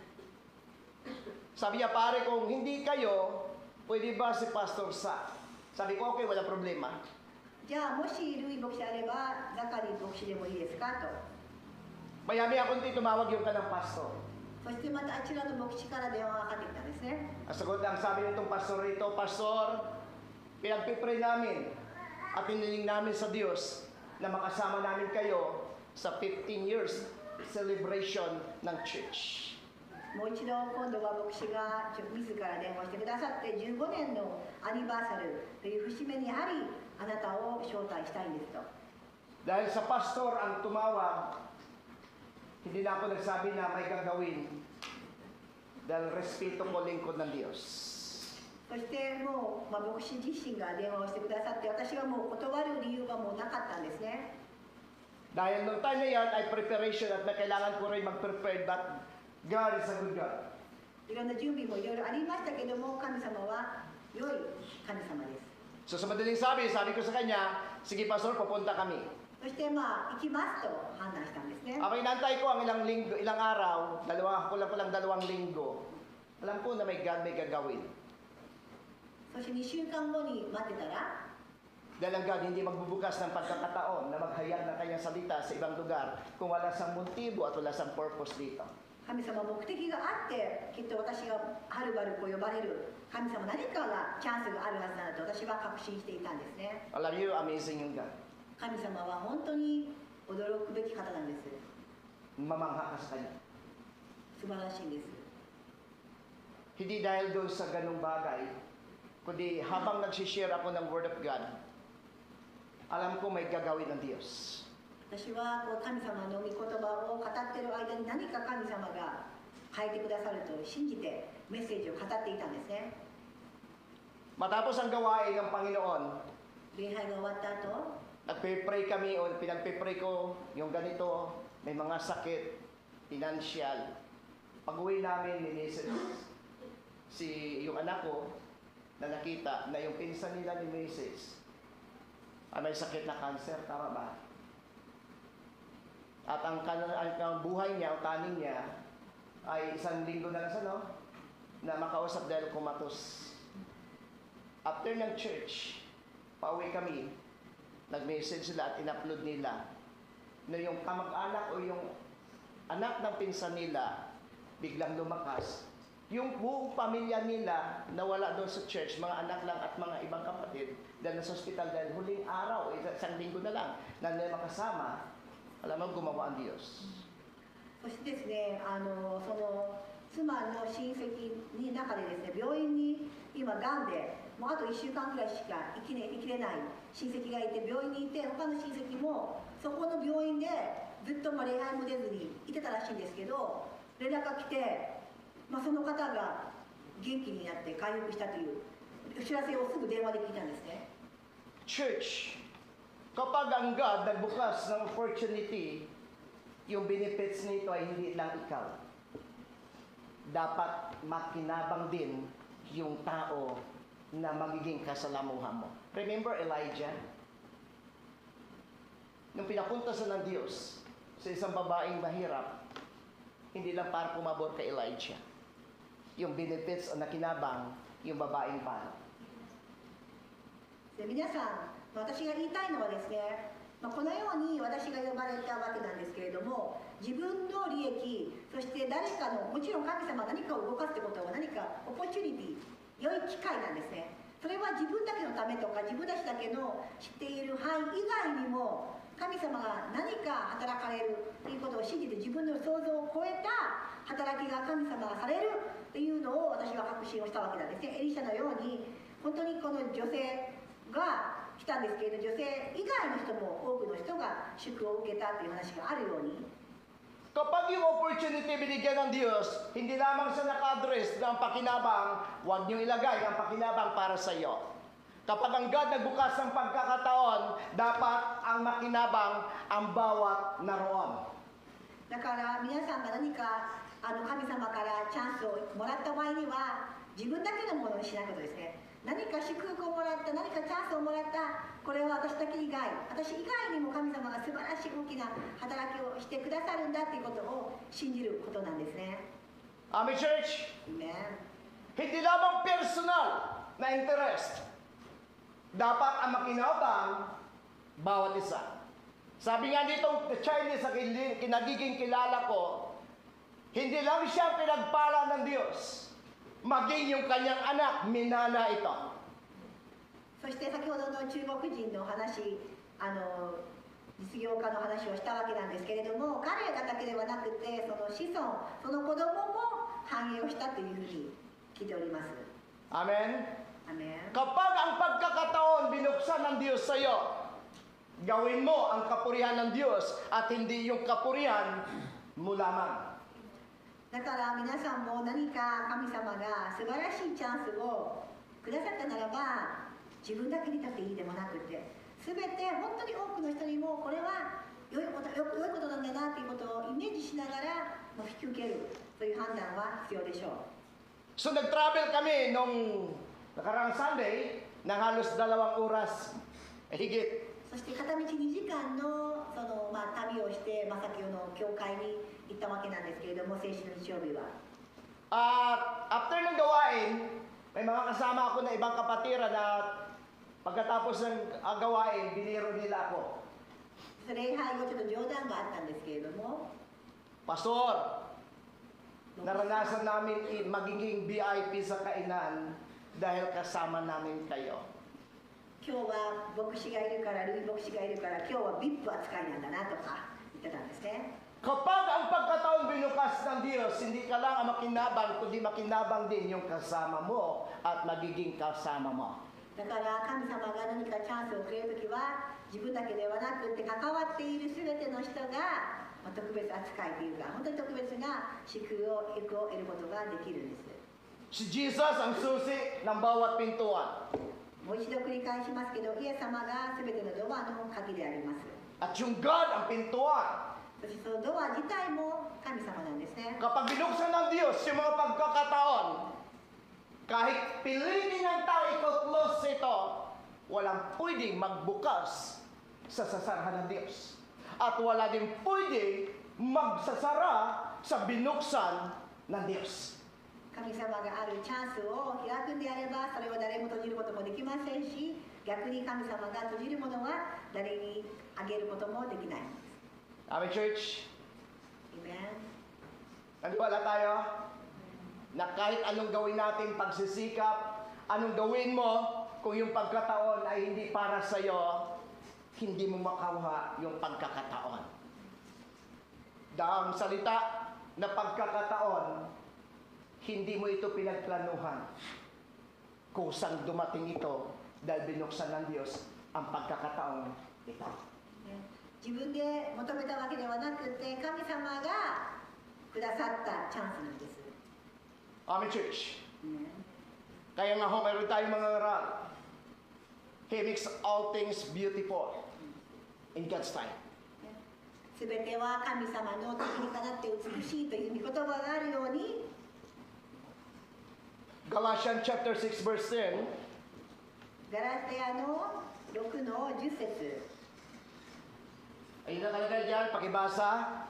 sabi niya, pare, kung hindi kayo, pwede ba si Pastor Sa? Sabi ko, okay, wala problema. じゃあもしルイ牧師あればザカリー牧師でもいいですかと。 Mayami ako hindi tumawag yung kanang pastor. そしてまたあちらの牧師から電話がかかってきたんですね。 Ang sagot ang sabi nitong pastor rito, Pastor, pinagpipray namin at hiniling namin sa Diyos na makasama namin kayo sa 15 years celebration ng church. もう一度今度は牧師が自ら電話してくださって15年のアニバーサルという節目にやはりあなたを招待したいんですと。 Dahil sa pastor ang tumawag, hindi na ako nagsabi na may gagawin dahil respeto ko lingkod ng Diyos. そしてもう、牧師自身が電話をしてくださって私はもう断る理由がもうなかったんですね。 Dahil nung time na yan ay preparation at may kailangan ko rin mag-prepare, but God is a good God. いろんな準備もいろいろありましたけども神様は良い神様です。 So sa madaling sabi ko sa kanya, sige pastor, pupunta kami. そして行きますと判断したんですね。 Okay, nantay ko ang ilang araw, kulang 2 linggo. Alam ko na may God may gagawin. そして2週間後に待ってたら Dahil ang God hindi magbubukas ng pagkakataon na maghayag ng kanyang salita sa ibang lugar kung wala sang motibo at wala sang purpose dito. 神様目的があってきっと私がはるばるこう呼ばれる神様何かがチャンスがあるはずだと私は確信していたんですね。 Alam niyo, amazing yung God. 神様は本当に驚くべき方なんです。 Mamangha ka sa kanya. 素晴らしいんです。Hindi dahil doon sa ganung bagay, kundi habang nagsishare ako ng Word of God, alam ko may gagawin ng Diyos. 私はこう神様の御言葉を語っている間に何か神様が変えてくださると信じてメッセージを語っていたんですね。 Matapos ang gawain ng Panginoon, 礼拝が終わった後、 nagpe-pray kami o pinagpe-pray ko yung ganito, may mga sakit, financial. Pag-uwi namin ni Mrs. Yung anak ko, na nakita na yung pinsan nila ni Mrs. ay may sakit na cancer, tama ba? At ang buhay niya, ang taning niya, ay 1 linggo na lang sa na makausap dahil kumatos. After ng church, pauwi kami, nag-message sila at in-upload nila na yung kamag-anak o yung anak ng pinsan nila biglang lumakas. Yung buong pamilya nila nawala doon sa church, mga anak lang at mga ibang kapatid, dahil nasa hospital dahil huling araw, 1 linggo na lang, na nila makasama, alam mo, gumawa ang Diyos. そしてですね、その妻の親戚の中でですね、病院に今がんでもうあと1週間ぐらいしか生きれない親戚がいて、病院にいて、他の親戚もそこの病院でずっと礼拝も出ずにいてたらしいんですけど、連絡が来て、その方が元気になって回復したというお知らせをすぐ電話で聞いたんですね。 Church, kapag ang God nagbukas ng opportunity, yung benefits nito ay hindi lang ikaw. Dapat makinabang din yung tao na magiging kasalamuhan mo. Remember Elijah? Nung pinapunta sa ng Diyos sa isang babaeng mahirap, hindi lang para pumabor kay Elijah. Yung benefits o nakinabang yung babaeng paro. で皆さん、私が言いたいのはですね、このように私が呼ばれたわけなんですけれども、自分の利益、そして誰かの、もちろん神様が何かを動かすってことは何かオポチュニティ、良い機会なんですね。それは自分だけのためとか自分たちだけの知っている範囲以外にも神様が何か働かれるということを信じて、自分の想像を超えた働きが神様がされるというのを私は確信をしたわけなんですね。エリシャのように本当にこの女性が来たんですけれど、女性以外の人も多くの人が祝福を受けたという話があるように、 Kapag yung opportunity binigyan ng Diyos, hindi lamang sa naka-address ng pakinabang, huwag niyong ilagay ang pakinabang para sa iyo. Kapag ang God nagbukas ng pagkakataon, dapat ang makinabang ang bawat naroon. だから皆さんが何か神様からチャンスをもらった場合には自分だけのものにしないことですね。何か祝福をもらった、何かチャンスをもらった、これは私だけ以外、私以外にも神様が素晴らしい大きな働きをしてくださるんだということを信じることなんですね。 Amen, church? Amen. Hindi lamang personal na interest. Dapat ang makinabang bawat isa. Sabi nga dito, the Chinese na kinagiging kilala ko, hindi lang siya pinagpala ng Diyos, maging yung kanyang anak, minana ito. そして先ほどの中国人の話、実業家の話をしたわけなんですけれども、彼らだけではなくてその子孫、その子供も繁栄をしたというふうに聞いております。 Amen? アメン。 Kapag ang pagkakataon binuksan ng Diyos sa iyo, gawin mo ang kapurihan ng Diyos at hindi yung kapurihan mo lamang. だから皆さんも何か神様が素晴らしいチャンスをくださったならば、自分だけに立っていいでもなくて、全て本当に多くの人にもこれは良いことなんだなということをイメージしながら引き受けるという判断は必要でしょう。 So nag-travel kami nung nakaraang Sunday ng halos 2 oras higit. そして片道2時間の旅をして先ほどの教会に行ったわけなんですけれども、先週の日曜日は。 After ng gawain, may mga kasama ako na ibang kapatira na pagkatapos ng gawain, biniro nila ako. 礼拝後ちょっと冗談があったんですけれども、 Pastor, naranasan namin magiging VIP sa kainan dahil kasama namin kayo. 今日は牧師がいるから、ルイ牧師がいるから、今日は VIP 扱いなんだなとか言ってたんですね。Kapag ang pagkataon binukas ng Diyos, hindi ka lang ang makinabang, kundi makinabang din yung kasama mo at magiging kasama mo. だから神様が何かチャンスをくれるときは自分だけではなくて関わっている全ての人が特別扱いというか本当に特別な祝福を得ることができるんです。 Si Jesus ang susi ng bawat pintuan. もう一度繰り返しますけど、イエス様が全てのドアの鍵であります。 At yung God ang pintuan. そしてそのドア自体も神様なんですね。 Kapag binuksan ng Diyos yung mga pagkakataon, kahit pilitin ng tao i-close ito, walang pwedeng magbukas sa sasarahan ng Diyos. At wala din pwedeng magsasara sa binuksan ng Diyos. 神様があるチャンスを開くんであればそれを誰も閉じることもできませんし、逆に神様が閉じるものは誰にあげることもできないんです。 Amen, church? Amen. Naniwala tayo na kahit anong gawin natin pagsisikap, anong gawin mo, kung yung pagkataon ay hindi para sa'yo, hindi mo makakuha yung pagkakataon. Dahil salita na pagkakataon, hindi mo ito pinagplanuhan. Kusang dumating ito dahil binuksan ng Diyos ang pagkakataon ito. 自分で求めたわけではなくて神様がくださったチャンスなんです。 Amen, church. Kaya nga ho, mayroon tayong mga ngaral. He makes all things beautiful in God's time. すべては神様の時にかなって美しいという御言葉があるように Galatians chapter 6 verse 10. ガラテヤの6の10節 Ayun na talaga dyan, pakibasa.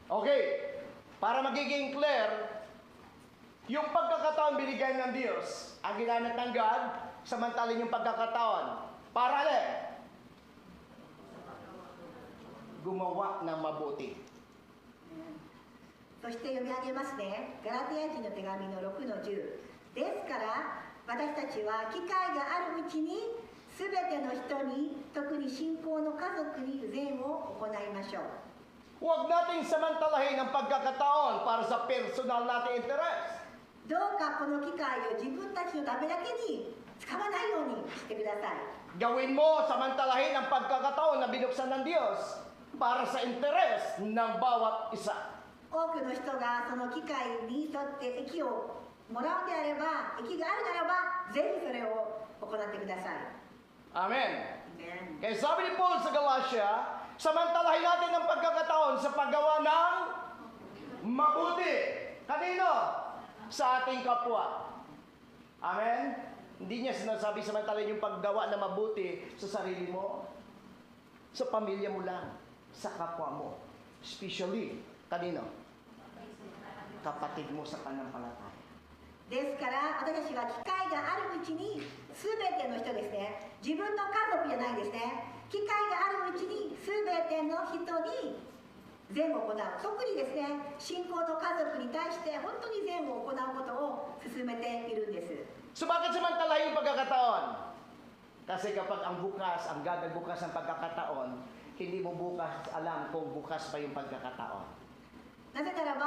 Okay, para magiging clear, yung pagkakataon binigay ng Diyos, ang ginamit ng God, samantalin yung pagkakataon. Para gumawa ng mabuti. そして読み上げますね。ガラテヤ人の手紙の6の10。ですから私たちは機会があるうちにすべての人に、特に信仰の家族に善を行いましょう。 Huwag nating samantalahin ang pagkakataon para sa personal nating interes. どうかこの機会を自分たちのためだけに使わないようにしてください。 Gawin mo, samantalahin ang pagkakataon na binuksan ng Diyos para sa interes ng bawat isa. 多くの人がその機会に沿って益をもらうのであれば、益があるならば、ぜひそれを行ってください。 Amen. Amen. Kaya sabi ni Paul sa Galatia, samantalahin natin ang pagkakataon sa paggawa ng mabuti. Kanino? Sa ating kapwa. Amen? Hindi niya sinasabi samantalahin yung paggawa ng mabuti sa sarili mo, sa pamilya mo lang, sa kapwa mo. Especially, kanino? Kapatid mo sa pananampalataya. ですから私たちは機会があるうちに全ての人ですね、自分の家族じゃないんですね、機会があるうちに全ての人に善を行う。特にですね、信仰の家族に対して本当に善を行うことを進めているんです。 So bakit samantalahin yung pagkakataon? Kasi kapag ang God nagbukas ng pagkakataon, hindi mo bukas alam kung bukas pa yung pagkakataon. なぜならば、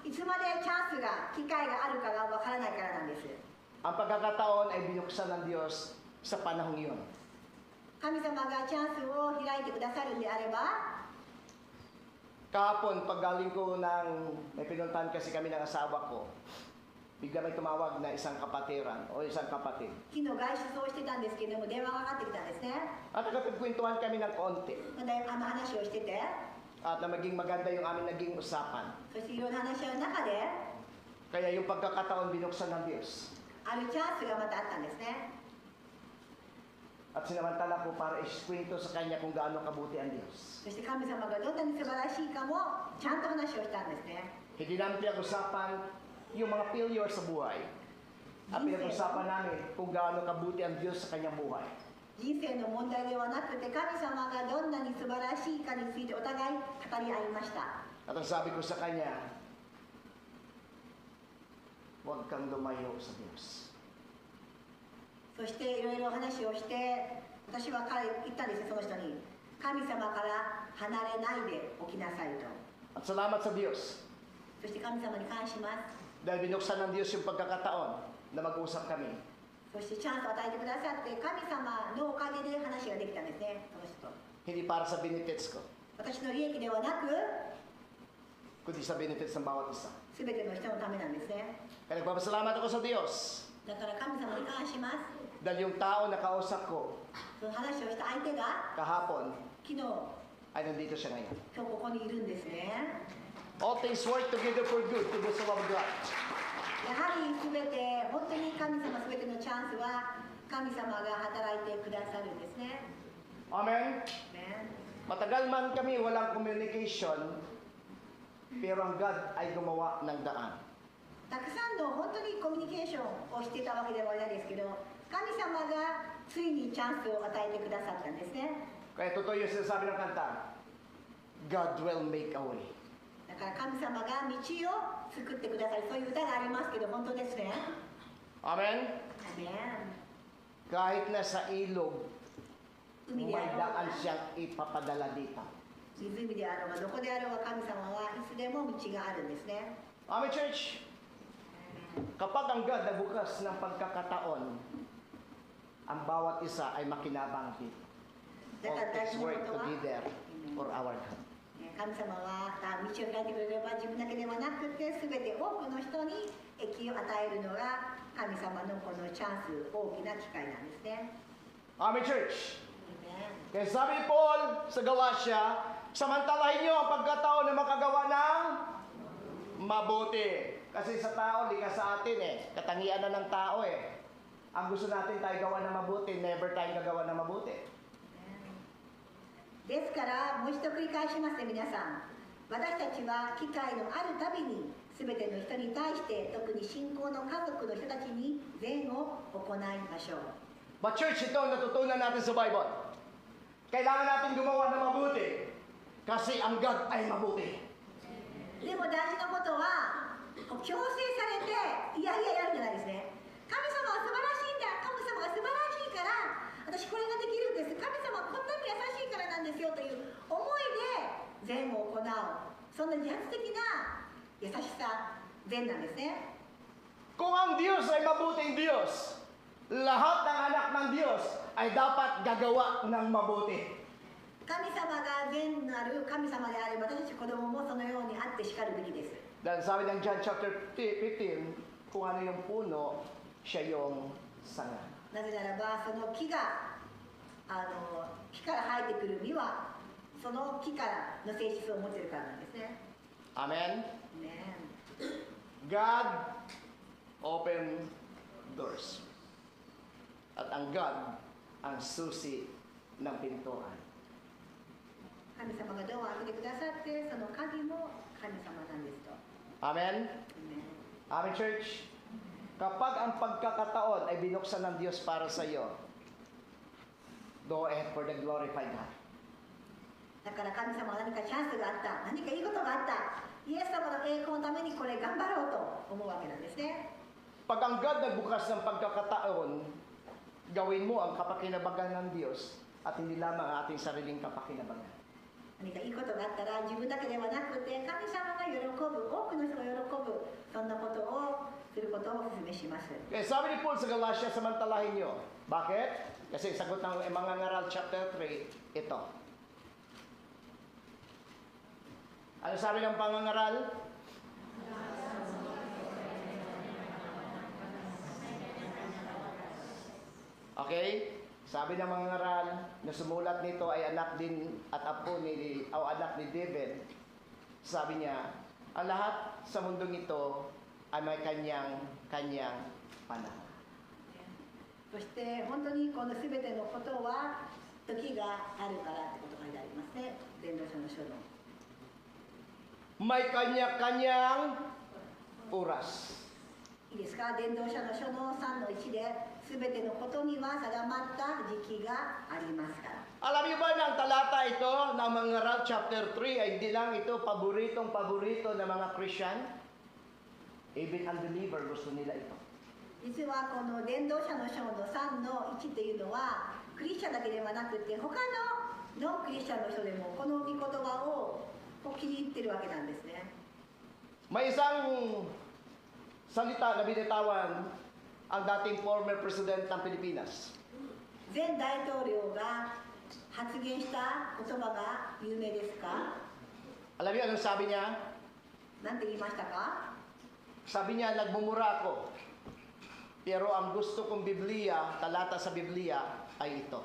いつまでチャンスが、機会があるかがわからないからなんです。 Ang pagkakataon ay binuksan ng Diyos sa panahong iyon. 神様がチャンスを開いてくださるんであれば、 Kahapon, paggaling ko may pinuntahan kasi kami ng asawa ko, bigla may tumawag na isang kapatiran o isang kapatid. 昨日外出をしてたんですけれども、電話がかかってきたんですね。 At nagkwentuhan kami ng konti. 話をしてて、 At na maging maganda yung aming naging usapan. そしていろんな話し合う中で、 Kaya yung pagkakataon binuksan ng Diyos. あるチャンスがまたあったんですね。 At sinamantala ko para iskwento sa kanya kung gaano kabuti ang Diyos. そして神様がどんなに素晴らしいかもちゃんと話をしたんですね。 Hindi namin pinag-usapan yung mga failure sa buhay. At pinag-usapan namin kung gaano kabuti ang Diyos sa kanyang buhay. 人生の問題ではなくて、神様がどんなに素晴らしいかについてお互い語り合いました。 At ang sabi ko sa kanya, huwag kang lumayo sa Diyos. そしていろいろ話をして、私は言ったんですよ、その人に。神様から離れないでおきなさいと。 At salamat sa Diyos そして神様に感謝します。 dahil binuksan ng Diyos yung pagkakataon na mag-usap kami. そしてチャンスを与えてくださって、神様のおかげで話ができたんですね、その人と。 Hindi para sa benefits ko, 私の利益ではなく、 kundi sa benefits ng bawat isa. すべての人のためなんですね。 Kaya nagpapasalamat ako sa Diyos だから神様に感謝します。 dahil yung tao na kausap ko その話をした相手が、 kahapon 昨日、今 ay nandito siya ngayon. 日ここにいるんですね。 All things work together for good to those who love God. やはりすべて、本当に神様すべてのチャンスは、神様が働いてくださるんですね。 Amen? ね Matagal man kami walang communication, pero ang God ay gumawa ng daan. たくさんの本当にコミュニケーションをしていたわけではないですけど、神様がついにチャンスを与えてくださったんですね。 Kaya totoo yung sinasabi ng kanta, God will make a way. だから神様が道を作ってくださる、そういう歌がありますけど、本当ですね。 Amen? アメン。 Kahit nasa ilog, 海で may あろう daan が、 siyang ipapadala dito. 湖であろうが、どこであろうが、神様はいつでも道があるんですね。 Amen, church? Kapag ang God nagbukas ng pagkakataon, ang bawat isa ay makinabang dito. だ All から大 things 事な work ことは、 together for our good. 神様は道を開いてくれれば自分だけではなくて、すべて多くの人に益を与えるのが神様のこのチャンス、大きな機会なんですね。 Amen, church? アメン Kaya sabi ni Paul sa Galatia, samantalahin niyo ang pagkataon na makagawa ng mabuti. Kasi sa tao, likas sa atin katangian na ng tao Ang gusto natin tayo gawa ng mabuti, never tayo gagawa ng mabuti. ですからもう一度繰り返しますね、皆さん。私たちは機会のあるたびにすべての人に対して、特に信仰の家族の人たちに善を行いましょう。 But church, ito ang natutunan natin sa Bible. Kailangan natin gumawa ng mabuti kasi ang God ay mabuti. でも大事なことは、強制されていやいややるんじゃないですね。神様は素晴らしいんだ、神様が素晴らしいから私これができるんです、神様はこんなに優しいからなんですよという思いで善を行う、そんな自発的な優しさ、善なんですね。 Kung ang Diyos ay mabuting Diyos, lahat ng anak ng Diyos ay dapat gagawa ng mabuti. 神様が善なる神様であれば、私たち子供もそのようにあってしかるべきです。 Dahil sabi ng John chapter 15, kung ano yung puno, siya yung sanga. なぜならば、その木が木から生えてくる実はその木からの性質を持っているからなんですね。 Amen? ね God open doors. At ang God ang susi ng pintuan. 神様がドアを開けてくださって、その鍵も神様なんですと。 Amen? ね Amen, church? Kapag ang pagkakataon ay binuksan ng Diyos para sa iyo, go ahead for the glorified God. だから神様は何かチャンスがあった、何かいいことがあった、イエス様の栄光のためにこれ頑張ろうと思うわけなんですね。 Pag ang God nagbukas ng pagkakataon, gawin mo ang kapakinabangan ng Diyos at hindi lamang ang ating sariling kapakinabangan. 何かいいことがあったら自分だけではなくて、神様が喜ぶ、多くの人が喜ぶ、そんなことをすることをお勧めします。 Kaya sabi ni Paul sa Galatia, samantalahin nyo. Bakit? Kasi sagot ng mga ngaral chapter 3, ito. Ano sabi ng pangangaral? Okay? Sabi ng mga ngaral na sumulat nito ay anak din at apo o anak ni David. Sabi niya, ang lahat sa mundong ito ay may kanyang panahon. そして本当にこのすべてのことは時があるからってことが書いてありますね。伝道書の書の。 May kanya-kanyang oras. いいですか？伝道書の書の3の1ですべてのことには定まった時期がありますから。 Alam niyo ba na ang talata ito ng mga ngaral chapter 3 ay hindi lang ito paboritong-paborito ng mga Christian? Even unbeliever gusto nila ito. 実はこの伝道者の書の3の1というのはクリスチャンだけではなくて他のノンクリスチャンの人でもこの御言葉を気に入ってるわけなんですね。 May isang salita na binitawan ang dating former president ng Pilipinas. 前大統領が発言した言葉が有名ですか？ Alam niyo anong sabi niya? 何て言いましたか？ Sabi niya, nagmumura ako. Pero ang gusto kong Biblia, talata sa Biblia, ay ito.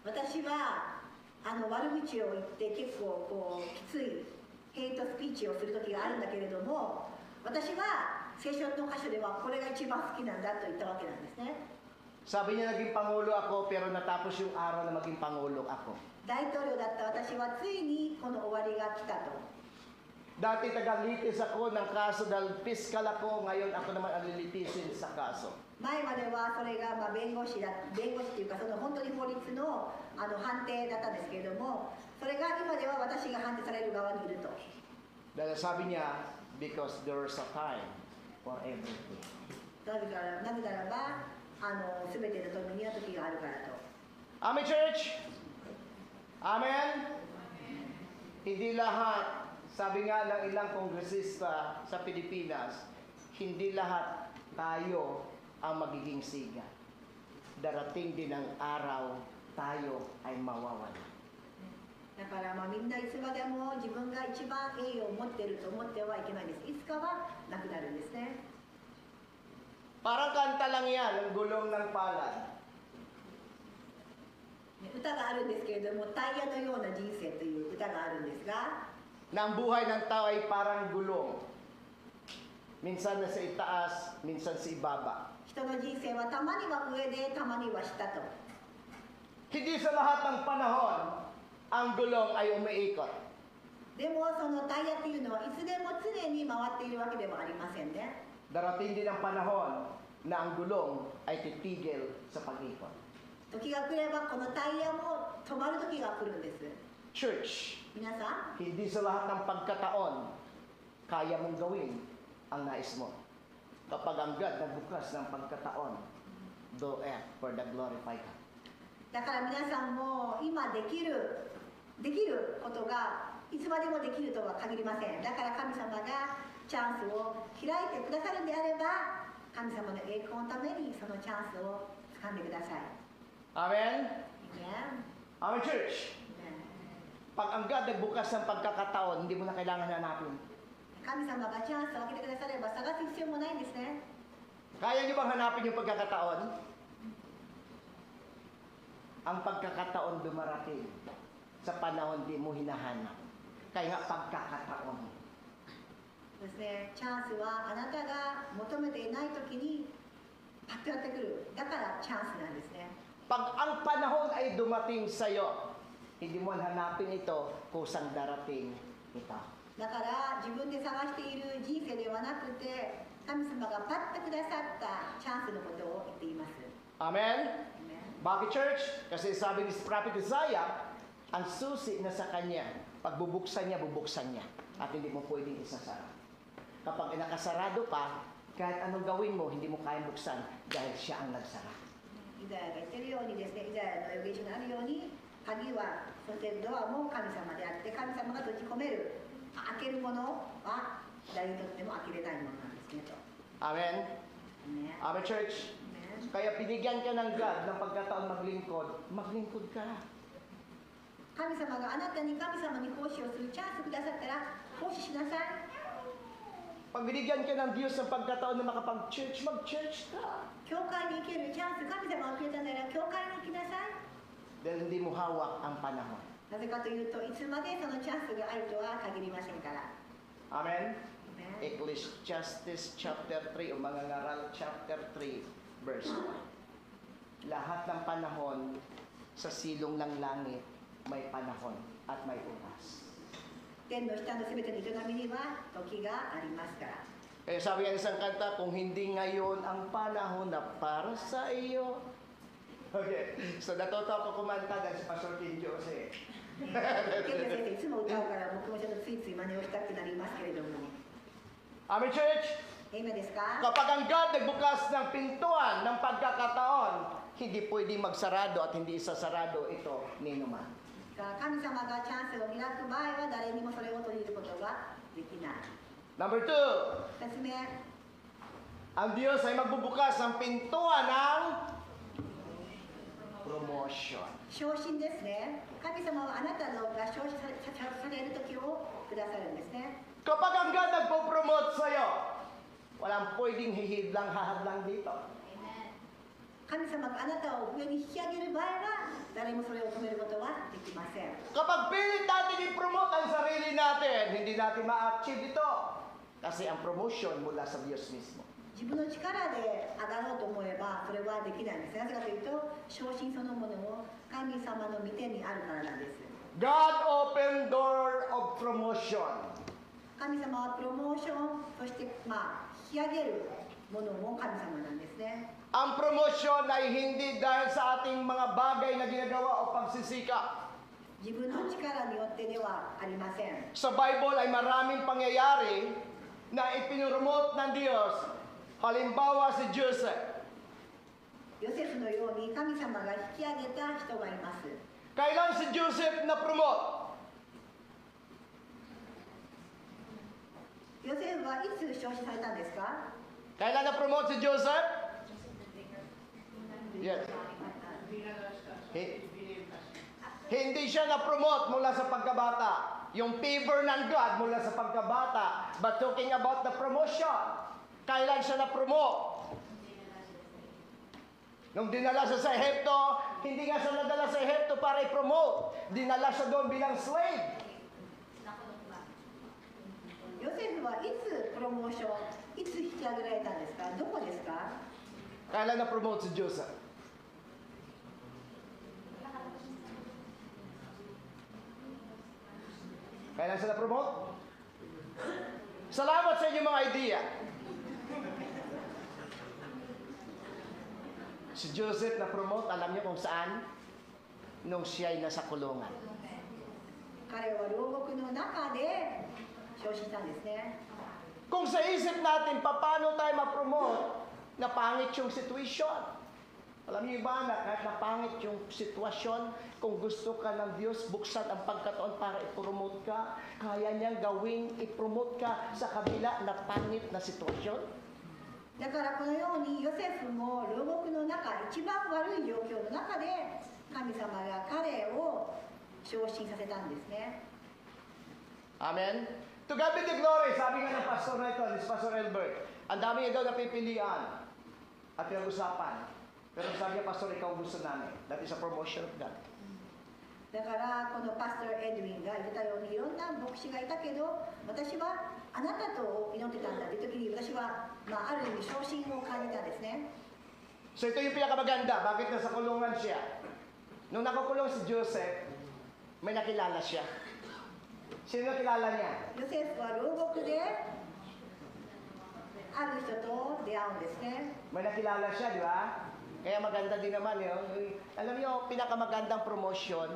私は悪口を言って結構きついヘイトスピーチをする時があるんだけれども、私は聖書の箇所ではこれが一番好きなんだと言ったわけなんですね。 Sabi niya, naging pangulo ako, pero natapos yung araw na maging pangulo ako. 大統領だった私はついにこの終わりが来たと。 Dati tagalitis ako ng kaso dahil piskal ako, ngayon ako naman ang lilitisin sa kaso. 前まではそれが弁護士っていうかその本当に法律の判定だったんですけれども、それが今では私が判定される側にいると。 Dahil sabi niya, because there's a time for everything. なぜならば全ての時には時があるからと。 Amen, church? Amen? Hindi lahat, sabi nga ng ilang kongresista sa Pilipinas, hindi lahat tayo ang magiging siga. Darating din ang araw, tayo ay mawawala. だからみんないつまでも自分が一番栄誉を持っていると思ってはいけないです。いつかはなくなるんですね。 Parang kanta lang yan, ang gulong ng palad. 歌があるんですけれども、タイヤのような人生という歌があるんですが、 Na ang buhay ng tao ay parang gulong. Minsan nasa itaas, minsan sa ibaba. 人の人生はたまには上でたまには下と。 Hindi sa lahat ng panahon, ang gulong ay umiikot. でもそのタイヤというのはいつでも常に回っているわけではありませんね。 Darating din ang panahon na ang gulong ay titigil sa pag-ikot. 時が来ればこのタイヤも止まる時が来るんです。 Church, 皆さん、 hindi sa lahat ng pagkataon, kaya mong gawin ang nais mo. Kapag ang God nagbukas ng pagkataon, do it for the glorified God. だから皆さんも今できることがいつまでもできるとは限りません。だから神様がチャンスを開いてくださるんであれば、神様の栄光のためにそのチャンスを掴んでください。 Amen? Amen. Amen, church. Amen. Pag ang God nagbukas ng pagkakataon, hindi mo na kailangan hanapin. 神様がチャンスを開けてくだされば探す必要もないんですね。 Kaya niyo bang hanapin yung pagkakataon? Ang pagkakataon dumarating sa panahon di mo hinahanap. Kaya nga pagkakataon. ですね、チャンスはあなたが求めていない時にパッとやってくる。だからチャンスなんですね。 Pag ang panahon ay dumating sa'yo, hindi mo hanapin ito kusang darating ito. だから自分で探している人生ではなくて、神様がパッとくださったチャンスのことを言っています。 Amen? Amen. Bakit, church? Kasi sabi ni Prophet Isaiah, ang susi na sa kanya, pag bubuksan niya, at hindi mo pwedeng isasara. Kapag nakasarado ka, kahit anong gawin mo, hindi mo kayang buksan dahil siya ang nagsara. イザヤが言ってるようにですね、イザヤの預言書にあるように、鍵は、そしてドアも神様であって、神様が閉じ込める、開けるものは誰にとっても開けれないものなんですねと。 Amen? Amen. Amen, church? Amen. Kaya binigyan ka ng God ng pagkataon maglingkod ka. 神様があなたに神様に奉仕をするチャンスくださったら奉仕しなさい。 Pag binigyan ka ng Diyos ng pagkataon na makapag-church, mag-church ka. 教会に行けるチャンス、神様がくれたなら教会に行きなさい。 Dahil hindi mo hawak ang panahon. なぜかというといつまでそのチャンスがあるとは限りませんから。 Amen? Amen. Ecclesiastes chapter 3 o Mangangaral chapter 3 verse 1. Lahat ng panahon sa silong ng langit may panahon at may oras. 天の下のすべての営みには時がありますから。 Kaya sabi nga ng isang kanta, kung hindi ngayon ang panahon na para sa iyo. Okay, so natuto ako kumanta dahil si Pastor King Jose. ケンジ先生いつも歌うから僕もちょっとついつい真似をしたくなりますけれども。 Amen, church? Amen ですか？ Kapag ang God nagbukas ng pintuan ng pagkakataon, hindi pwedeng magsarado at hindi isasarado ito ni naman. 神様がチャンスを開く場合は誰にもそれを取り入れることができない。 Number 2, 2つ目、 ang Diyos ay magbubukas ng pintuan ng promotion. 昇進ですね。神様はあなたのが昇進される時をくださるんですね。 Kapag ang God nagpo-promote sa'yo, walang pwedeng hadlang dito. 神様があなたを上に引き上げる場合は誰もそれを止めることはできません。 Kapag pilit natin i-promote ang sarili natin, hindi natin ma-achieve ito. Kasi ang promotion mula sa Diyos mismo. 自分の力で上がろうと思えばそれはできないんです。なぜかというと昇進そのものも神様の御手にあるからなんです。 God opened door of promotion. 神様はプロモーション、そして引き上げるものも神様なんですね。 Ang promotion ay hindi dahil sa ating mga bagay na ginagawa o pagsisikap. 自分の力によってではありません。 Sa Bible ay maraming pangyayari na ipinromote ng Diyos. Halimbawa si Joseph. ヨセフのように神様が引き上げた人がいます。 Kailan si Joseph na promote? ヨセフはいつ昇進されたんですか？ Kailan na promote si Joseph? Yes. Hindi siya na-promote mula sa pagkabata. Yung favor ng God mula sa pagkabata. But talking about the promotion, kailan siya na-promote? Nung dinala siya sa Ehipto, hindi nga siya nadala sa Ehipto para i-promote. Dinala siya doon bilang slave. ヨセフはいつプロモーション、いつ引き上げられたんですか？どこですか？ Kailan na-promote si Joseph? Kailan siya na-promote? Salamat sa inyong mga idea. Si Joseph na-promote, alam niyo kung saan? Nung siya'y nasa kulungan. 彼は牢獄の中で昇進したんですね。 Kung sa isip natin, paano tayo ma-promote, na pangit yung situation. Alam niyo ba na kahit na pangit yung sitwasyon, kung gusto ka ng Diyos, buksan ang pagkataon para i-promote ka, kaya niyang gawing i-promote ka sa kabila na pangit na sitwasyon. だからこのようにヨセフも牢獄の中、一番悪い状況の中で神様が彼を昇進させたんですね。 Amen? To God be the glory, sabi nga ng pastor na ito, this Pastor Albert, ang dami niya daw napipilian at pinag-usapan. Pero sabi niya, Pastor, ikaw gusto namin. That is a promotion of God. だからこのパスター・エドウィンが言ったようにいろんな牧師がいたけど私はあなたと祈ってたんだという時に私は、ある意味昇進を感じたんですね。 So ito yung pinakamaganda. Bakit nasa kulungan siya? Nung nakakulong si Joseph, may nakilala siya. Sino nakilala niya? ヨセフは牢獄である人と出会うんですね。 May nakilala siya, di ba? Kaya maganda din naman yun. Alam niyo, pinakamagandang promotion.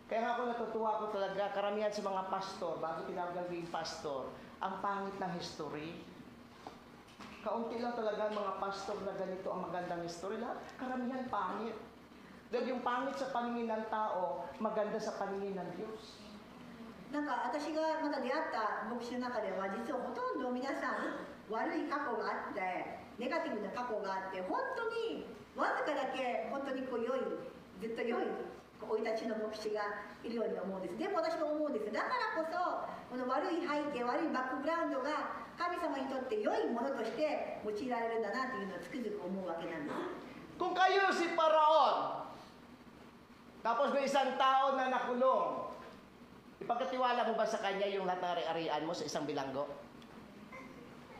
Kaya nga ako natutuwa ko talaga, karamihan sa mga pastor, bago tinawag ang being pastor, ang pangit ng history. Kaunti lang talaga ang mga pastor na ganito ang magandang history. Lahat, karamihan pangit. Dahil yung pangit sa paningin ng tao, maganda sa paningin ng Diyos. なんか私がまだ出会った牧師の中では実はほとんど皆さん悪い過去があってネガティブな過去があって本当にわずかだけ本当にこう良いずっと良い生い立ちの牧師がいるように思うんです。でも私も思うんです。だからこそこの悪い背景悪いバックグラウンドが神様にとって良いものとして用いられるんだなというのをつくづく思うわけなんです。 Kung kayo si Paraon, tapos may isang tao na nakulong, ipagkatiwala mo ba sa kanya yung lahat ng ari-arian mo sa isang bilanggo?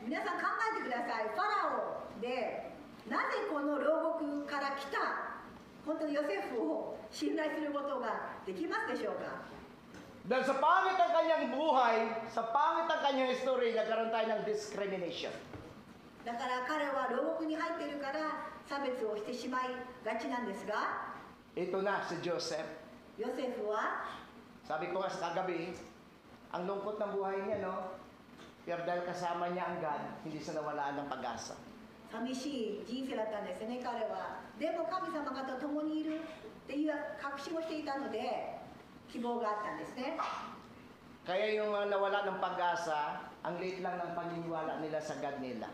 皆さん考えてください。ファラオでなぜこの牢獄から来た本当にヨセフを信頼することができますでしょうか？ Dahil sa pangit ang kanyang buhay, sa pangit ang kanyang history, nagkaroon tayo ng discrimination. だから彼は牢獄に入っているから差別をしてしまいがちなんですが、 Ito na si Joseph. ヨセフは Sabi ko nga sa kagabi, ang lungkot ng buhay niya, no? Pero dahil kasama niya ang God, hindi siya nawalaan ng pag-asa. 寂しい人生だったんですね、彼は。でも神様がと共にいるっていう確信をしていたので、希望があったんですね。 Kaya yung mga nawala ng pag-asa, ang liit lang ng paniniwala nila sa God nila.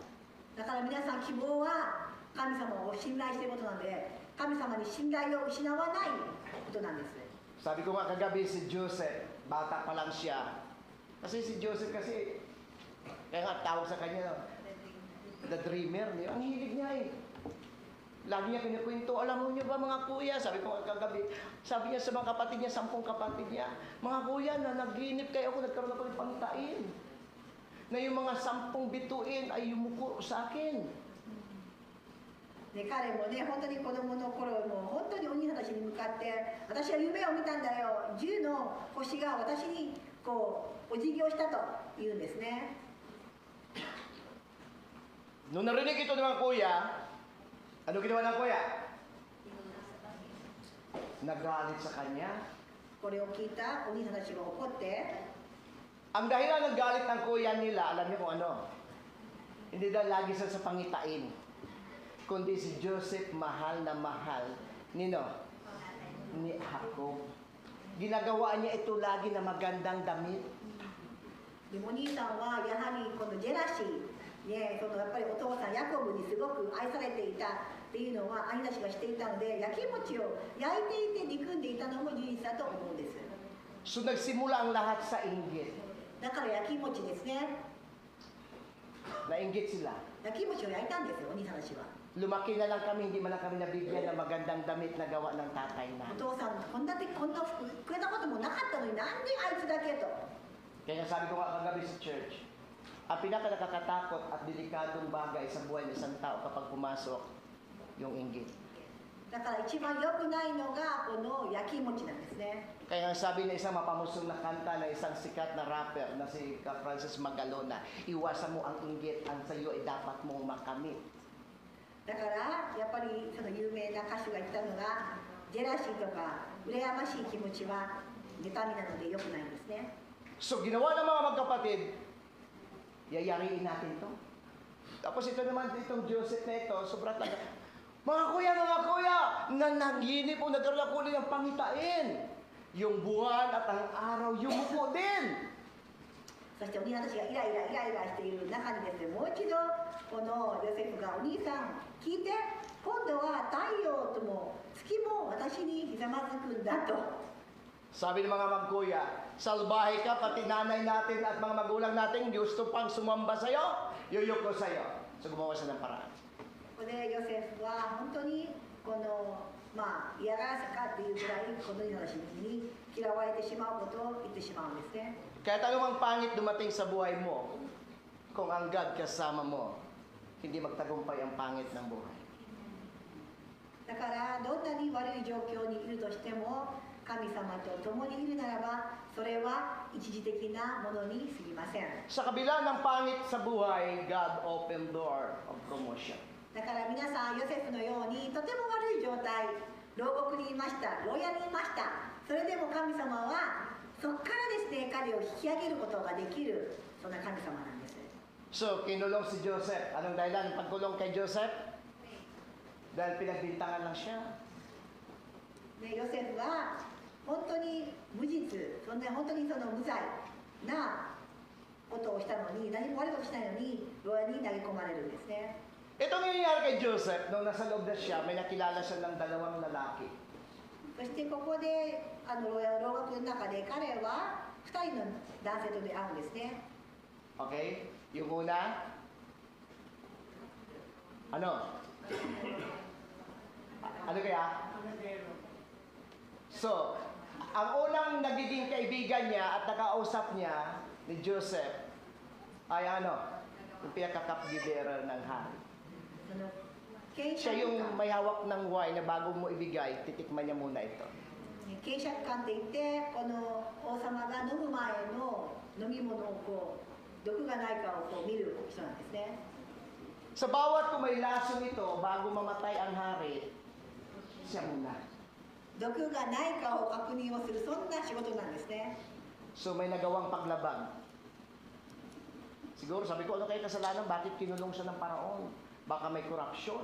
だから皆さん、希望は神様を信頼していることなので、神様に信頼を失わないことなんです。 Sabi ko nga kagabi si Joseph, bata pa lang siya. Kasi si Joseph kasi, kaya nga tawag sa kanya, the dreamer niya. Ang hilig niya eh. Lagi niya kinikwento, alam mo niyo ba mga kuya, sabi ko kagabi, sabi niya sa mga kapatid niya, 10 kapatid niya, mga kuya, na naghinip kayo ako, nagkaroon ako ng pangitain. Na yung mga 10 bituin ay yumuko sa akin. で彼もね、本当に子供の頃も本当に鬼たちに向かって「私は夢を見たんだよ、10の星が私にこうお辞儀をした」と言うんですね。 Nung narinig ito ng mga kuya, ano ginawa ng kuya? Nagalit sa kanya. これを聞いた鬼たちが怒って、 Ang dahilan ng galit ng kuya nila, alam niyo kung ano? Hindi dahil lagi siya sa pangitain. Kundi si Joseph mahal na mahal ni Jacob. Ginagawa niya ito lagi na magandang damit. でもお兄さんはやはりこのジェラシー、ね、そのやっぱりお父さんヤコブにすごく愛されていたっていうのは兄たちがしていたので、焼き餅を焼いていて憎んでいたのも事実だと思うんです。 So nagsimula ang lahat sa inggit. だから焼き餅ですね。 Nainggit sila. 焼き餅を焼いたんですよ、お兄さんたちは。 Lumaki na lang kami, hindi man lang kami nabigyan ng magandang damit na gawa ng tatay お namin. 父さんこんな服くれたこともなかったのになんであいつだけと。 Kaya sabi ko nga kagabi sa church, ang pinaka nakakatakot at delikadong bagay sa buhay ng isang tao kapag pumasok, yung inggit. だから一番良くないのがこの焼き餅なんですね。 Kaya sabi ng isang mapamusong na kanta na isang sikat na rapper na si Francis Magalona, iwasan mo ang inggit, ang sa iyo ay dapat mong makamit. だからやっぱりその有名な歌手が言ったのが、ジェラシーとか羨ましい気持ちは妬みなので良くないんですね。 So ginawa ng mga magkapatid, yayariin natin to. Tapos ito naman, itong Joseph na ito, sobrang talaga, mga kuya, nananginip o nagkaroon ako ulit ng pangitain. Yung buwan at ang araw, yumuko din. そしてお兄さんたちがイライラしている中にですね、もう一度このヨセフがお兄さん聞いて、今度は太陽とも月も私にひざまずくんだと。 Sabi ng mga magkuya, salbahe ka, pati nanay natin at mga magulang natin, gusto pang sumamba sa'yo, yuyuko sa'yo. So gumawa siya ng paraan. ここでヨセフは本当にこの嫌がらせかっていうぐらいこのような人に嫌われてしまうことを言ってしまうんですね。 Kahit anumang pangit dumating sa buhay mo, kung ang God kasama mo, hindi magtagumpay ang pangit ng buhay. だからどんなに悪い状況にいるとしても神様と共にいるならばそれは一時的なものに過ぎません。 Sa kabila ng pangit sa buhay, God opened door of promotion. だから皆さんヨセフのようにとても悪い状態、牢獄にいました、牢屋にいました。それでも神様はそこからですね、彼を引き上げることができるそんな神様なんです。 So, kinulong si Joseph. Anong dahilan ng pagkulong kay Joseph? Dahil pinagbintangan lang siya. でヨセフは本当に無実、そんな本当にその無罪なことをしたのに、何も悪いことしないのに牢屋に投げ込まれるんですね。 Ito nangyayari kay Joseph, nung nasa loob na siya, may nakilala siya ng 2 lalaki. そしてここで牢獄の中で彼は2人の男性と出会うんですね。 Okay? Yung una, ano? Ano kaya? So, ang unang nagiging kaibigan niya at nakausap niya ni Joseph ay ano? Yung pinaka-cupbearer ng hari. その警 Siya 察 yung 官 may hawak ng wine na bago mo ibigay, titikman niya muna ito. 警察官って言ってこの王様が飲む前の飲み物をこう毒がないかをこう見る人なんですね。 Sa bawat kung may lasong ito, bago mamatay ang hari, siya muna. 毒がないかを確認をするそんな仕事なんですね。 So may nagawang paglabag. Siguro sabi ko, ano kaya kasalanan? Bakit kinulong siya ng Paraon? Baka may corruption.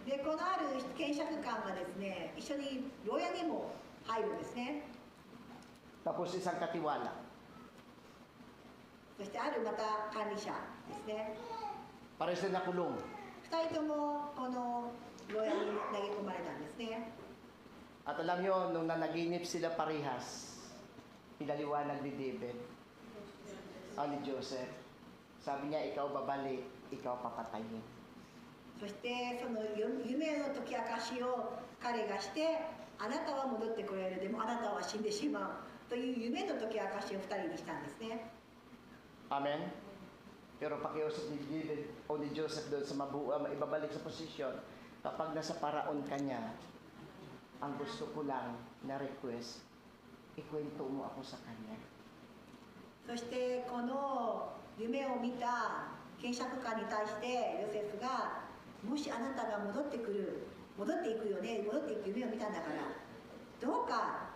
でこのある検釈官がですね、一緒に牢屋にも入るんですね。 Tapos isang katiwala. そしてあるまた管理者ですね。 Pares na nakulong. 2人ともこの牢屋に投げ込まれたんですね。 At alam nyo, nung nanaginip sila parehas, pinaliwanag ni David, ni Joseph, sabi niya, ikaw babalik, ikaw papatayin. そしてその夢の解き明かしを彼がして、あなたは戻ってこられる、でもあなたは死んでしまうという夢の解き明かしを2人にしたんですね。 Amen? Pero pakiusap ni David o ni Joseph doon sa ibabalik sa posisyon, kapag nasa paraon ka niya, ang gusto ko lang na request, ikwento mo ako sa kanya. そしてこの夢を見た検釈官に対してヨセフが、もしあなたが戻っていくよね、戻っていく夢を見たんだから、どうか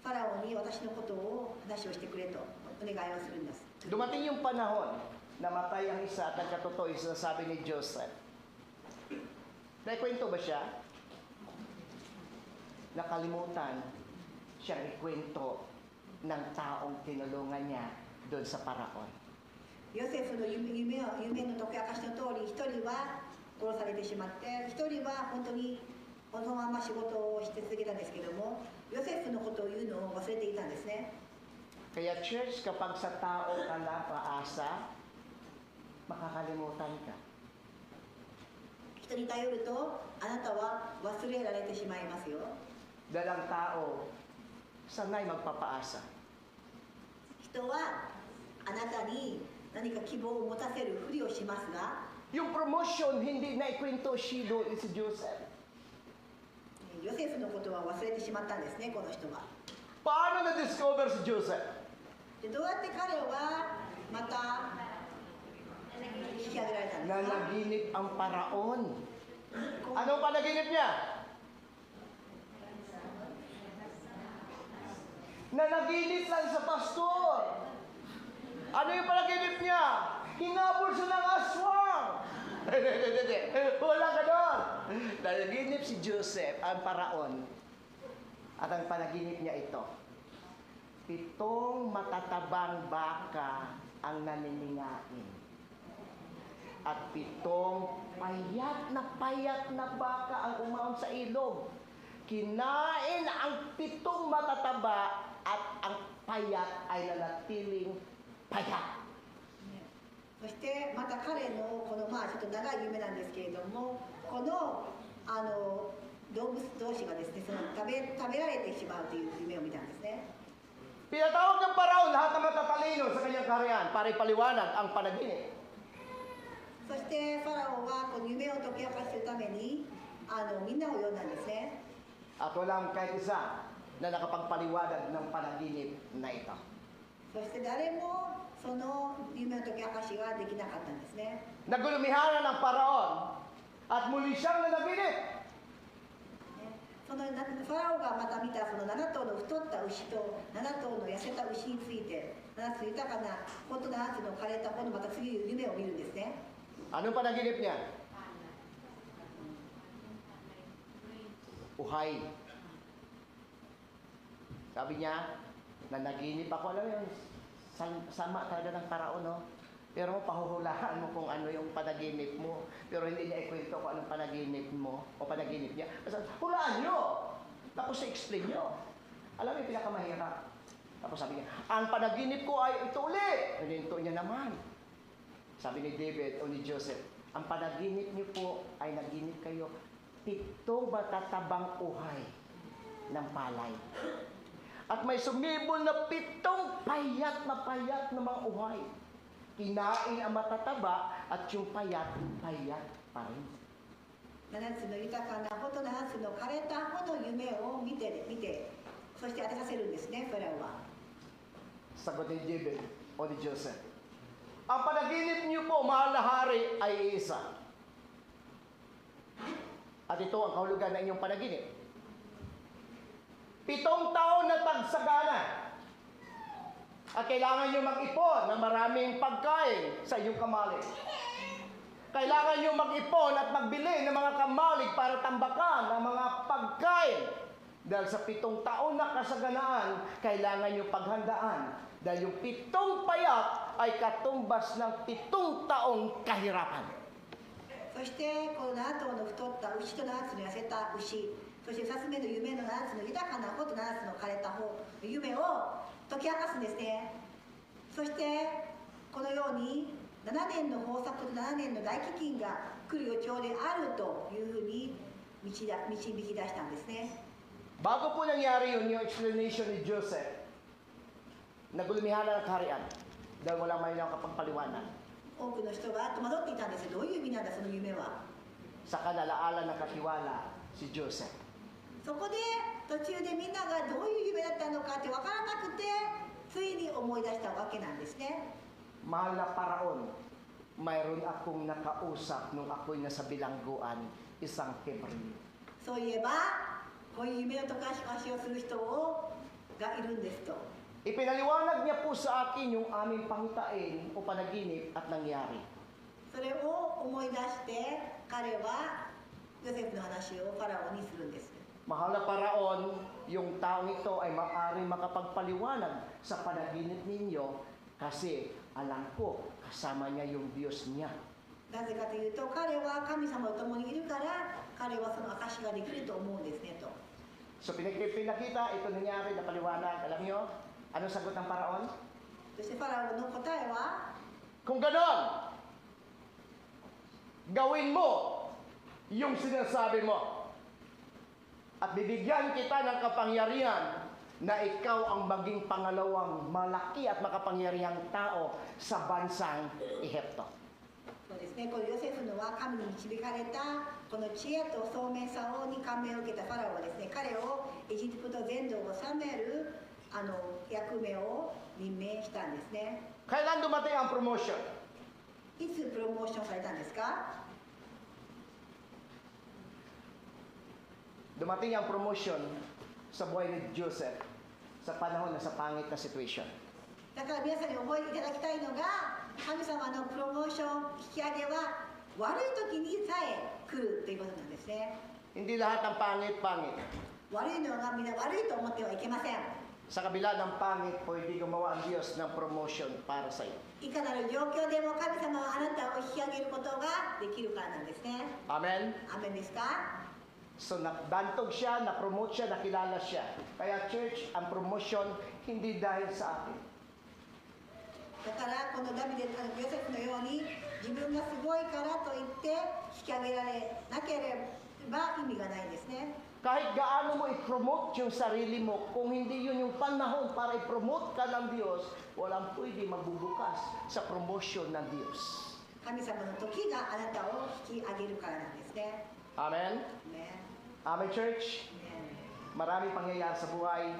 ファラオに私のことを話をしてくれとお願いをするんです。 Dumating yung panahon, namatay ang isa at nagkatotoo yung sinasabi ni Joseph. Naikwento ba siya? Nakalimutan siyang ikwento ng taong tinulungan niya doon sa Paraon. ヨセフの夢の解き明かしの通り、一人は殺されてしまって、一人は本当にこのまま仕事をして続けたんですけども、ヨセフのことを言うのを忘れていたんですね。 Kaya church, kapag sa tao ka na paasa, makakalimutan ka. 人に頼ると、あなたは忘れられてしまいますよ。 Dahil ang tao, sanay magpapaasa. 人はあなたに何か希望を持たせるふりをしますが、 Yung promotion, hindi na ikwento si Joseph. ヨセフのことは忘れてしまったんですね、この人は。 Paano na-discover si Joseph? でどうやって彼はまた引き上げられたんですか？ Nanaginip ang Paraon. Anong panaginip niya? Nanaginip lang sa pastor. Ano yung panaginip niya? Hinabol siya ng aswang. Wala ka doon. Nanaginip si Joseph, ang Paraon. At ang panaginip niya ito. 7 matatabang baka ang naniningain. At 7 payat na baka ang umaon sa ilog. Kinain ang 7 matataba at ang payat ay nanatiling payat. そしてまた彼のこのちょっと長い夢なんですけれども、この動物同士がですね、その食べられてしまうという夢を見たんですね。 Pinatawag ng Paraon lahat ng matatalino sa kanyang kaharian para ipaliwanag ang panaginip. そしてファラオはこの夢を解き明かするためにみんなを呼んだんですね。 At walang kahit isa na nakapagpaliwanag ng panaginip na ito. そして誰もその夢の解き明かしができなかったんですね。 Nagulumihanan ang Paraon at muli siyang nanaginip. そのファラオがまた見たその7頭の太った牛と7頭の痩せた牛について、7つ豊かな子と7つの枯れた子のまた次夢を見るんですね。 Anong panaginip niya? Uhay. Sabi niya, nanaginip ako. Alam mo yun, sama talaga ng Paraon, no? Pero pahuhulaan mo kung ano yung panaginip mo. Pero hindi niya ikwento kung anong panaginip mo o panaginip niya. Basta, hulaan niyo! Tapos i-explain niyo. Alam mo yung pinakamahirap. Tapos sabi niya, ang panaginip ko ay ito ulit. Naninto niya naman. Sabi ni David o ni Joseph, ang panaginip niyo po ay naginip kayo 7 matatabang uhay ng palay. At may sumibol na 7 payat na mga uhay. Kinain ang matataba at yung payat pa rin. 7つの豊かな子と7つの枯れた子の夢を見て、そして当てさせるんですね、ファラオは。 Sagot ni David o ni Joseph, ang panaginip niyo po, mahal na hari, ay isa. At ito ang kahulugan ng inyong panaginip. 7 taon na tagsagana. At kailangan nyo mag-ipon ng maraming pagkain sa inyong kamalig. Kailangan nyo mag-ipon at magbili ng mga kamalig para tambakan ng mga pagkain. Dahil sa 7 taon na kasaganaan, kailangan nyo paghandaan. Dahil yung 7 payak ay katumbas ng 7 taong kahirapan. そしてこの7頭の太った牛と7つの痩せた牛、そして2つ目の夢の7つの豊かな穂と7つの枯れた穂の夢を解き明かすんですね。そしてこのように7年の豊作と7年の大飢饉が来る予兆であるというふうに導き出したんですね。 Bago po nangyari yun, yung explanation ni Joseph, nagulumihan na ng kaharian dahil wala man lang kapagpaliwanag. 多くの人が戸惑っていたんです。どういう意味なんだその夢は。 Sa kanalaalan ng katiwala si Joseph. そこで途中でみんながどういう夢だったのかって分からなくて、ついに思い出したわけなんですね。 Mahal na paraon, mayroon akong nakausap nung ako'y nasa bilangguan, isang Hebreo. そういえばこういう夢の解かしをする人がいるんですと。 Ipinaliwanag niya po sa akin yung aming pangitain o panaginip at nangyari. それを思い出して彼はヨセフの話をファラオにするんです。 Mahal na paraon, yung taong ito ay maaaring makapagpaliwanag sa panaginip ninyo kasi alam ko kasama niya yung Diyos niya. なぜかというと彼は神様と共にいるから彼はその証しができると思うんですねと。 So pinakita, ito nangyari na paliwanag. Alam niyo, anong sagot ng paraon? そしてファラオの答えは Kung ganon, gawin mo yung sinasabi mo. At bibigyan kita ng kapangyarihan na ikaw ang maging pangalawang malaki at makapangyarihang tao sa bansang Ehipto. そうですね、このヨセフのは神に導かれたこの知恵と聡明さに感銘を受けたファラオはですね、彼をエジプト全土を治める役目を任命したんですね。 Kailan dumating ang promotion? いつプロモーションされたんですか？ Dumating ang promotion sa buhay ni Joseph sa panahon na sa pangit na situation. だから皆さんに覚えていただきたいのが、神様のプロモーション引き上げは悪い時にさえ来るということなんですね。 Hindi lahat ng pangit-pangit. 悪いのがみんな悪いと思ってはいけません。 Sa kabila ng pangit, pwede gumawa ang Diyos ng promotion para sa iyo. いかなる状況でも神様はあなたを引き上げることができるからなんですね。 Amen? アーメンですか？ So, nabantog siya, na-promote siya, nakilala siya. Kaya church, ang promotion, hindi dahil sa atin. だからこのダビデとヨセフのように自分がすごいからといって引き上げられなければ意味がないんですね。 Kahit gaano mo i-promote yung sarili mo, kung hindi yun yung panahon para i-promote ka ng Diyos, walang pwede magbubukas sa promotion ng Diyos. 神様の時があなたを引き上げるからなんですね。 Amen? ね Amen, church? ね Maraming pangyayari sa buhay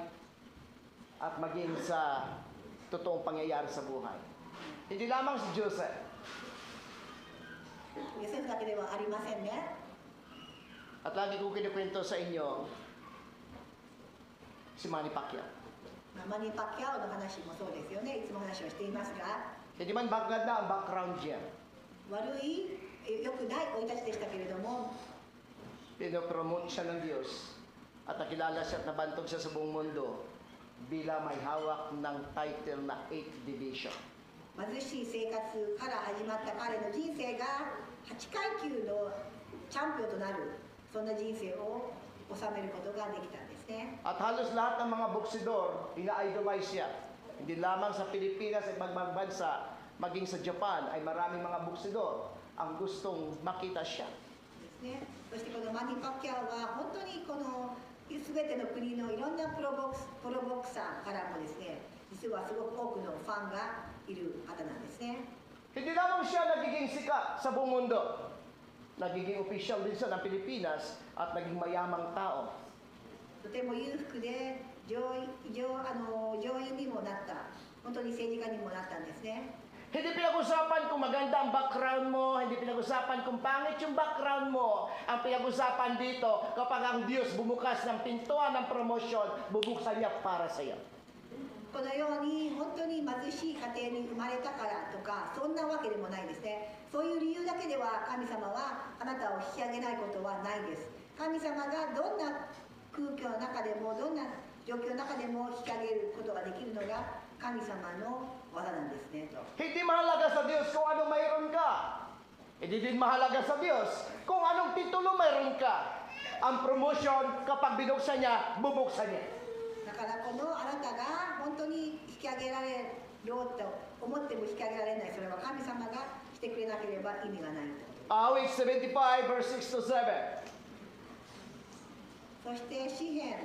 at maging sa totoong pangyayari sa buhay. Hindi lamang si Joseph. ヨセフだけではありませんね。 At lagi ko kinikwento sa inyo si Manny Pacquiao. マニー・パッキャオの話もそうですよね。いつも話をしていますが、 Hindi man maganda ang background niya. 悪い、良くない生い立ちでしたけれども、 Pinopromote siya ng Diyos at nakilala siya at nabantog siya sa buong mundo bilang may hawak ng title na 8th Division. 貧しい生活から始まった彼の人生が8階級のチャンピオンとなる、そんな人生を収めることができたんですね。 At halos lahat ng mga boksidor, ina-idolize siya. Hindi lamang sa Pilipinas at ibang bansa, maging sa Japan ay maraming mga boksidor ang gustong makita siya. ですね。そしてこのマニー・パッキャオは本当にこの全ての国のいろんなプロボクサーからもですね、実はすごく多くのファンがいる方なんですね。 Hindi lamang siya nagiging sikat sa buong mundo. Nagiging official din siya ng Pilipinas at naging mayamang tao. とても裕福で上院にもなった、本当に政治家にもなったんですね。 Hindi pinag-usapan kung maganda ang background mo, hindi pinag-usapan kung pangit yung background mo. Ang pinag-usapan dito, kapag ang Diyos bumukas ng pintuan ng promosyon, bubuksan niya para sa iyo. このように本当に貧しい家庭に生まれたからとかそんなわけでもないですね。そういう理由だけでは神様はあなたを引き上げないことはないです。神様がどんな空気の中でもどんな状況の中でも引き上げることができるのが神様の技なんですねと。 Hindi mahalaga sa Diyos kung ano mayroon ka. Hindi din mahalaga sa Diyos kung anong titulo mayroon ka. Ang promotion, kapag binuksan niya, bubuksan niya. だからこのあなたが本当に引き上げられようと思っても引き上げられない、それは神様がしてくれなければ意味がないと。Awit 75 verse 6 to 7. そして詩篇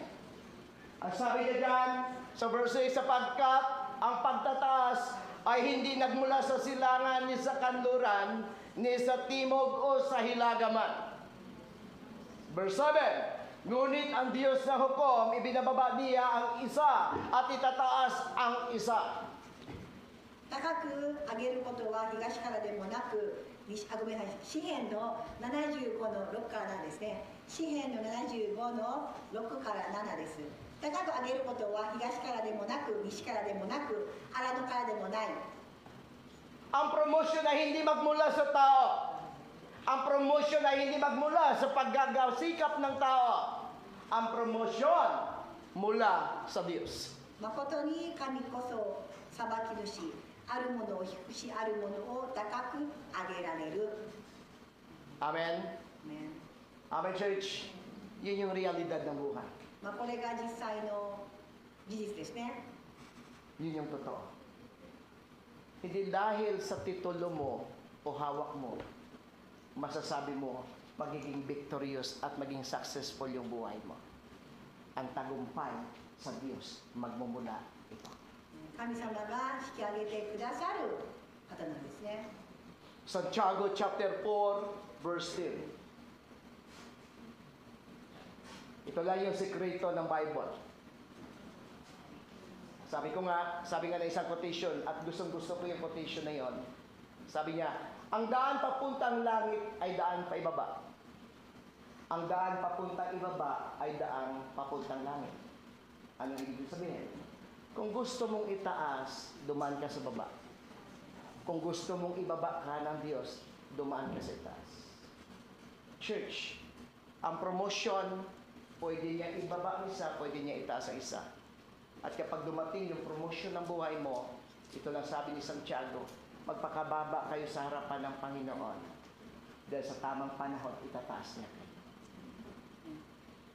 Ang sabi niya dyan sa verse 6, sapagkat ang pagtataas ay hindi nagmula sa silangan ni sa kanluran, ni sa timog o sa hilagaman. Verse 7, ngunit ang Diyos na hukom, ibinababa niya ang isa at itataas ang isa. 高く上げることは東からでもなく、ごめんなさい、詩篇の75の6から7ですね。詩篇の75の6から7です。高く上げることは東からでもなく、西からでもなく、荒野からでもない。 Ang promosyon ay hindi magmula sa tao. Ang promosyon ay hindi magmula sa paggagasikap ng tao. Ang promosyon mula sa Diyos. 誠に神こそ裁き主、あるものを低し、あるものを高く上げられる。 Amen? Amen. Amen, church? Yun yung realidad ng buhay. これが実際の事実ですね。 Yun yung totoo. Hindi dahil sa titulo mo o hawak mo, masasabi mo magiging victorious at maging successful yung buhay mo. Ang tagumpay sa Diyos magmumula ito. 神様が引き上げてくださる方なんですね。 Santiago chapter 4 verse 10. Ito lang yung sikreto ng Bible. Sabi nga na isang quotation at gustong-gusto ko yung quotation na yon. Sabi niya, ang daan papuntang langit ay daan pa ibaba. Ang daan papuntang ibaba ay daan papuntang langit. Anong ibig sabihin? Kung gusto mong itaas, dumaan ka sa baba. Kung gusto mong ibaba ka ng Diyos, dumaan ka sa itaas. Church, ang promotion, pwede niya ibaba ang isa, pwede niya itaas ang isa. At kapag dumating yung promotion ng buhay mo, ito lang sabi ni Santiago, magpakababa kayo sa harapan ng Panginoon. Dahil sa tamang panahon, itataas niya kayo.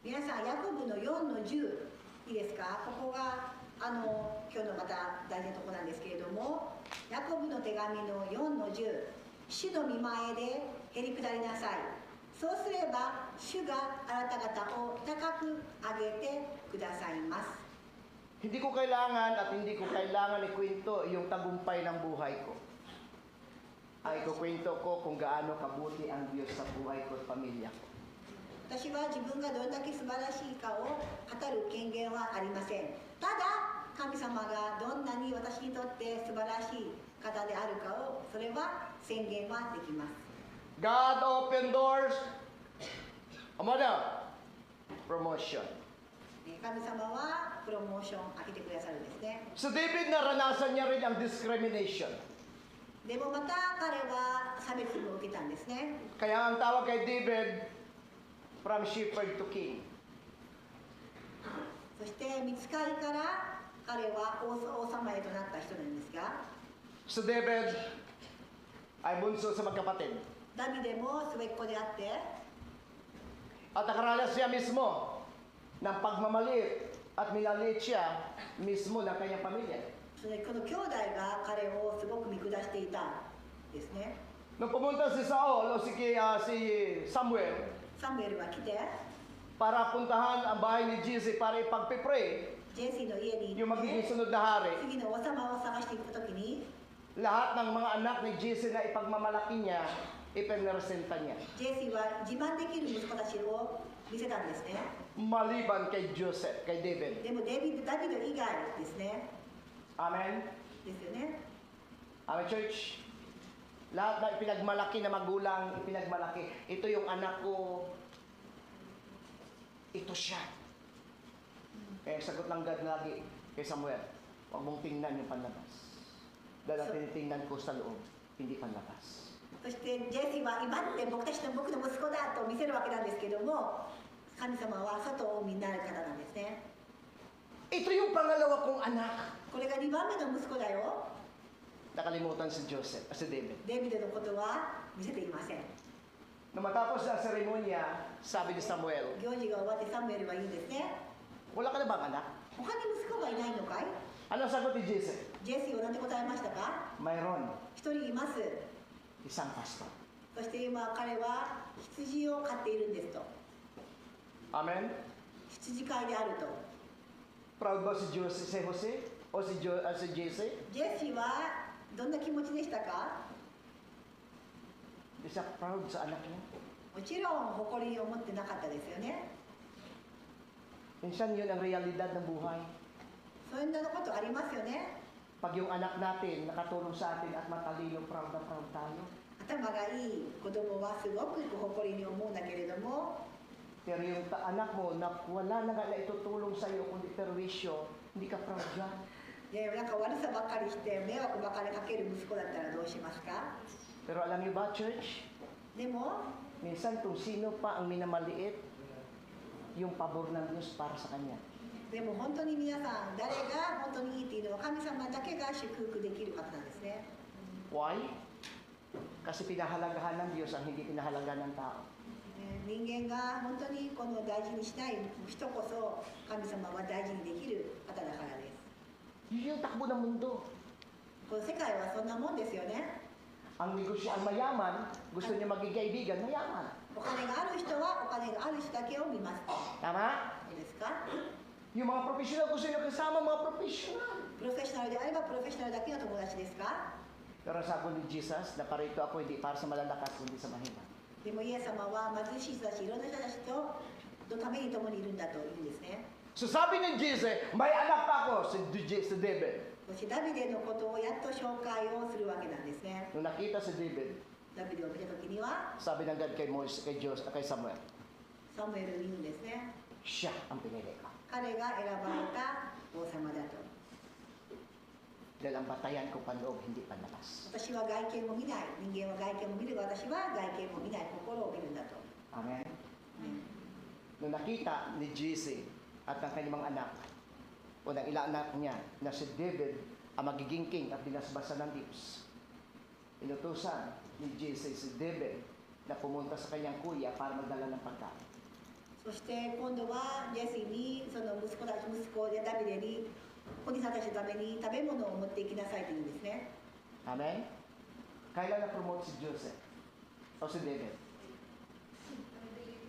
皆さん、ヤコブの4の10、いいですか？ここが今日のまた大事なところなんですけれども、ヤコブの手紙の4の10、主の御前でへり下りなさい。そうすれば、主があなた方を高く上げてくださいます。 Hindi ko kailangan ikwento yung tagumpay ng buhay ko. Ang ikukwento ko kung gaano kabuti ang Diyos sa buhay ko at pamilya ko. 私は自分がどれだけ素晴らしいかを語る権限はありません。ただ、神様がどんなに私にとって素晴らしい方であるかを、それは宣言はできます。 God open doors. Promotion. 神様はプロモーションを開けてくださるんですね。 So David naranasan niya rin ang discrimination. でもまた彼は差別を受けたんですね。 Kaya ang tawag kay David, from shepherd to king. そして見つかりから彼は王様へとなった人なんですが、 So David ay bunso sa magkapatid. ダビデも末っ子であって、 At nakaranas siya mismo ng pagmamaliit at minaliit siya mismo ng kanyang pamilya. それこの兄弟が彼をすごく見下していたんですね。 Nung pumunta si Saul o si Samuel サムエルが来て、 para puntahan ang bahay ni Jesse para ipagpipray ジェシーの家に yung 行っ magiging て、 sunod na hari, 次の王様を探していった時に、 lahat ng mga anak ni Jesse na ipagmamalaki niya, ipinresenta niya. ジェシーは自慢できる息子たちを見せたんですね。 Maliban kay Joseph, kay David. でもダビデ以外ですね。 Amen? ですよね。 Amen, church? Lahat na ipinagmalaki na magulang, ipinagmalaki. Ito yung anak ko. Ito siya. Kaya sagot ng God lagi kay Samuel. Huwag mong tingnan yung panlabas. Dahil ang tinitingnan ko sa loob, hindi panlabas. そしてジェシーは今って僕の息子だと見せるわけなんですけども、神様は外を見なる方なんですね。 Ito yung pangalawa kong anak. これが2番目の息子だよ。 Nakalimutan si David. デビデのことは見せていません。 Nung matapos na ang seremonya, sabi ni Samuel, 行事が終わってサムエルは言うんですね。 wala ka na bang anak? 他に息子がいないのかい？ Ano ang sagot ni Jesse? ジェシーは何て答えましたか？ Mayroon, 一人います。 isang pastor. そして今彼は羊を飼っているんですと。 Amen? 羊飼いであると。 Proud ba si Jose o si Jesse? ジェシーはどんな気持ちでしたか？ Hindi siya proud sa anak niya. もちろん誇りを持ってなかったですよね。 Minsan yun ang realidad ng buhay. そんなことありますよね。 Pag yung anak natin nakatulong sa atin at matalino, proud na proud tayo. 頭がいい子供はすごく誇りに思うんだけれども、 Pero yung anak mo na wala na nga na itutulong sa iyo kundi perwisyo, hindi ka proud dyan. でなんか悪さばっかりして迷惑ばかりかける息子だったらどうしますか？ Pero alam niyo ba, church? でも Minsan kung sino pa ang minamaliit, yung pabor ng Diyos para sa kanya. でも本当に皆さん誰が本当にいいっていうのは神様だけが祝福できる方なんですね。 Why? Kasi pinahalagahan ng Diyos ang hindi pinahalagahan ng tao. 人間が本当にこの大事にしない人こそ神様は大事にできる方だからです。 Yun yung takbo ng mundo. この世界はそんなもんですよね。 Ang negosyo, ang mayaman, gusto niya maging kaibigan, mayaman. お金がある人はお金がある人だけを見ます。 Tama? いいですか？ Yung mga professional, gusto niya kasama mga professional. プロフェッショナルであればプロフェッショナルだけの友達ですか？ Pero sabi ni Jesus, naparito ako hindi para sa malalakas, kundi sa mahina. でもイエス様は貧しい人たち、いろんな人たちとのために共にいるんだというんですね。 So sabi ni Jesus, may anak pa ako, si David. そしてダビデのことをやっと紹介をするわけなんですね。 Nung nakita si David, ダビデを見たときには、 sabi ng God kay Moses, kay Diyos, kay Samuel, サムエルに言うんですね。 siya ang pinili ko. 彼が選ばれた王様だと。 Dahil ang batayan ko panloob, hindi panlabas. 私は外見も見ない。人間は外見も見る。私は外見も見ない。心を見るんだと。 Amen? ね Nung nakita ni Jesse at ang kanyang mga anak, o ng ilang anak niya, na si David ang magiging king at binasbasan ng Diyos, inutusan ni Jesse si David na pumunta sa kanyang kuya para magdala ng pagkain. そして今度はジェシーにその息子でダビデにお兄さんたちのために食べ物を持って行きなさいと言うんですね。 Amen? Kailan na-promote si Joseph o si David?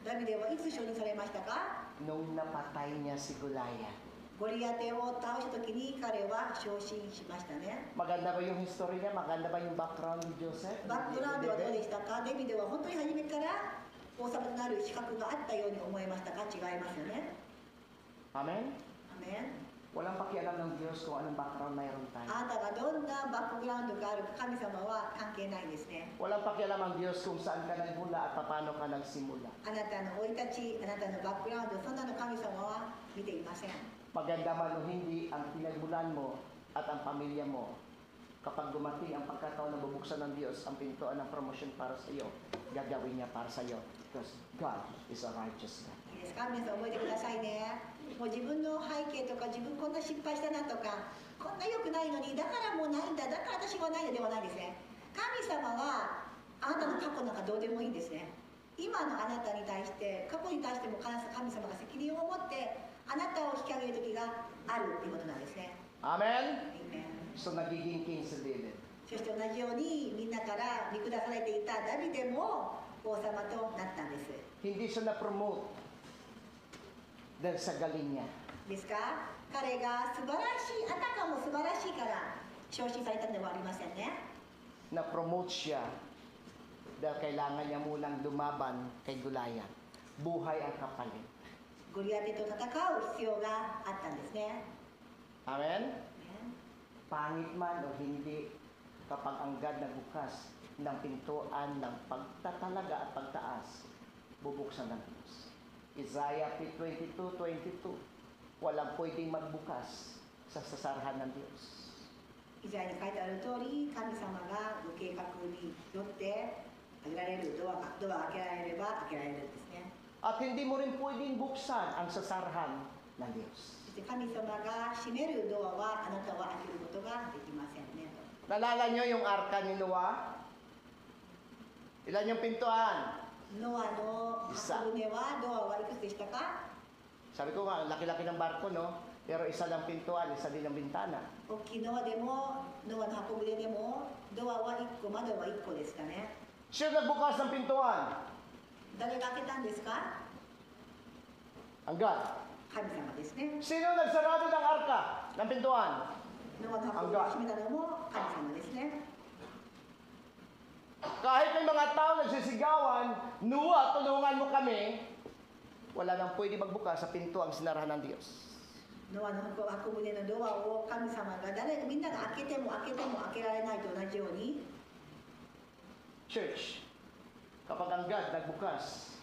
ダビデはいつ承認されましたか？ Nung napatay niya si Goliath. ゴリアテを倒した時に彼は昇進しましたね。 Maganda ba yung history niya? Maganda ba yung background ni Joseph? バックグラウンドはどうでしたか？デビデは本当に初めから王様となる資格があったように思いましたか？違いますよね。 Amen? アメン。 Walang pakialam ng Diyos kung anong background mayroon tayo. あなたがどんなバックグラウンドがあるか神様は関係ないんですね。 Walang pakialam ang Diyos kung saan ka nagmula at paano ka nagsimula. あなたの生い立ち、あなたのバックグラウンド、そんなの神様は見ていません。 Maganda man o hindi ang pinagmulan mo at ang pamilya mo, kapag dumating ang pagkataon na bubuksan ng Diyos ang pintuan ng promotion para sa iyo, gagawin niya para sa iyo. Because God is a righteous God. いいですか？皆さん覚えてくださいね。もう自分の背景とか自分こんな失敗したなとかこんな良くないのにだからもうないんだ、だから私はないのではないですね。神様はあなたの過去なんかどうでもいいんですね。今のあなたに対して過去に対しても神様が責任を持ってあなたを引き上げる時があるということなんですね。 Amen? Amen。 So nagiging king si David. そして同じようにみんなから見下されていたダビデも王様となったんです。 Hindi siya na-promote dahil sa galing niya. ですか？彼が素晴らしい、あたかも素晴らしいから昇進されたのではありませんね。 Na-promote siya dahil kailangan niya munang lumaban kay Goliath. Buhay ang kapalit. ゴリアテと戦う必要があったんですね。 Amen? Pangit man o hindi, kapag ang God nagbukas ng pintuan ng pagtatalaga at pagtaas, bubuksan ng Diyos. Isaiah 22:22, walang pwedeng magbukas sa sasarahan ng Diyos. 以前に書いてある通り、神様がご計画によって開けられるドアが開けられれば開けられるんですね。 At hindi mo rin pwedeng buksan ang sasarahan ng Diyos. そして神様が閉めるドアはあなたは開けることができませんねと。 Nalala nyo yung arka ni Noah? Ilan yung pintuan? ノアの箱舟はドアはいくつでしたか？ Sabi ko nga, laki-laki ng barko, no? Pero isa lang pintuan, isa din ang bintana. 大きいノアでもノアの箱舟でもドアは1個、窓は1個ですかね。 Sino nagbukas ng pintuan? 誰が開けたんですか？ Ang God. 神様ですね。 Sino nagsarado ng arka ng pintuan? ノアの箱舟を閉めたのも神様ですね。 Kahit may mga tao nagsisigawan, Noah, tulungan mo kami, wala nang pwede magbukas sa pinto ang sinarahan ng Diyos. ノアの箱舟のドアを神様がみんなが開けても開けても開けられないと同じように Church, kapag ang God nagbukas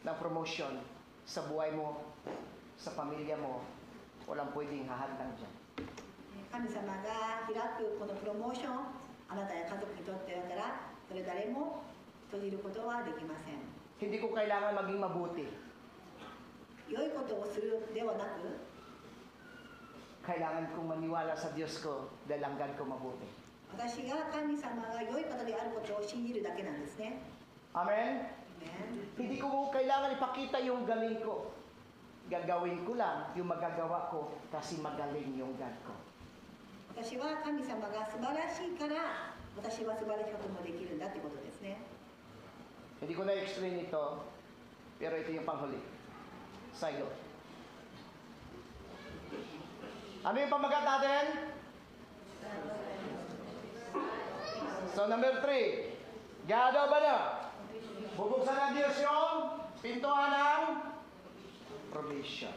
ng promotion sa buhay mo, sa pamilya mo, walang pwedeng hahadlang dyan. 神様が開くこのプロモーション、あなたや家族にとってだからそれ誰も閉じることはできません。 Hindi ko kailangan maging mabuti. 良いことをするではなく Kailangan kong maniwala sa Diyos ko dahil ang God ko mabuti. 私が神様が良い方であることを信じるだけなんですね。 Amen? Amen. Hindi ko kailangan ipakita yung galing ko. Gagawin ko lang yung magagawa ko kasi magaling yung God ko. 私は神様が素晴らしいから私は素晴らしいこともできるんだってことですね。 Hindi ko na-explain ito, pero ito yung panghuli. Silo. Ano yung pamagat natin? So number 3, gado ba na? Bubuksan ng Diyos yung pintuan ng provision.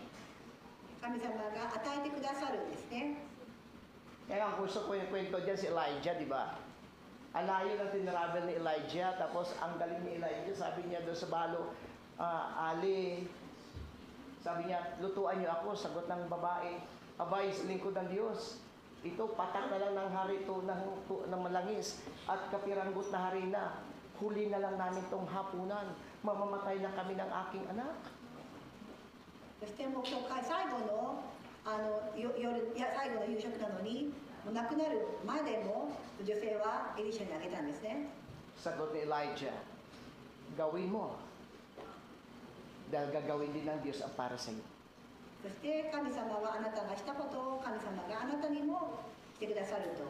神様が与えてくださるんですね。 Kaya ang gusto ko yung kwento dyan si Elijah, di ba? Ang layo ng tinravel ni Elijah, tapos ang galing ni Elijah, sabi niya doon sa balo, Ali, sabi niya, lutuan niyo ako, sagot ng babae, abay, lingkod ng Diyos. Ito, patak na lang ng hari ito ng malangis at kapiranggot na hari na. Huli na lang namin itong hapunan. Mamamatay na kami ng aking anak. そしてもう今日最後の最後の夕食なのにもう亡くなるまでも女性はエリシャにあげたんですね。 Sagot ni Elijah, gawin mo. Dahil gagawin din ng Diyos ang para sa iyo. そして神様はあなたがしたことを神様があなたにもしてくださると。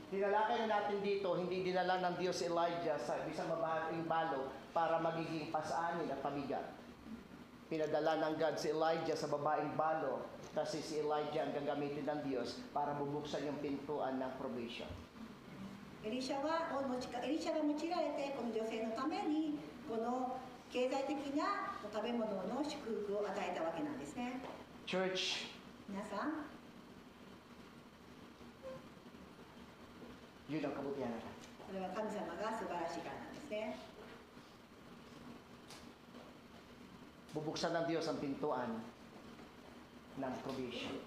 Tinalakay na natin dito, hindi dinala ng Diyos si Elijah sa isang mabating balo para magiging pasaanin at pabigat. Pinadala ng God si Elijah sa babaeng balo kasi si Elijah ang gagamitin ng Diyos para bubuksan yung pintuan ng provision. エリシャが用いられてこの女性のためにこの経済的な食べ物の祝福を与えたわけなんですね。 Church, 皆さん、 yun ang kabutihan natin. それは神様が素晴らしいからなんですね。 Bubuksan ng Diyos ang pintuan ng provision.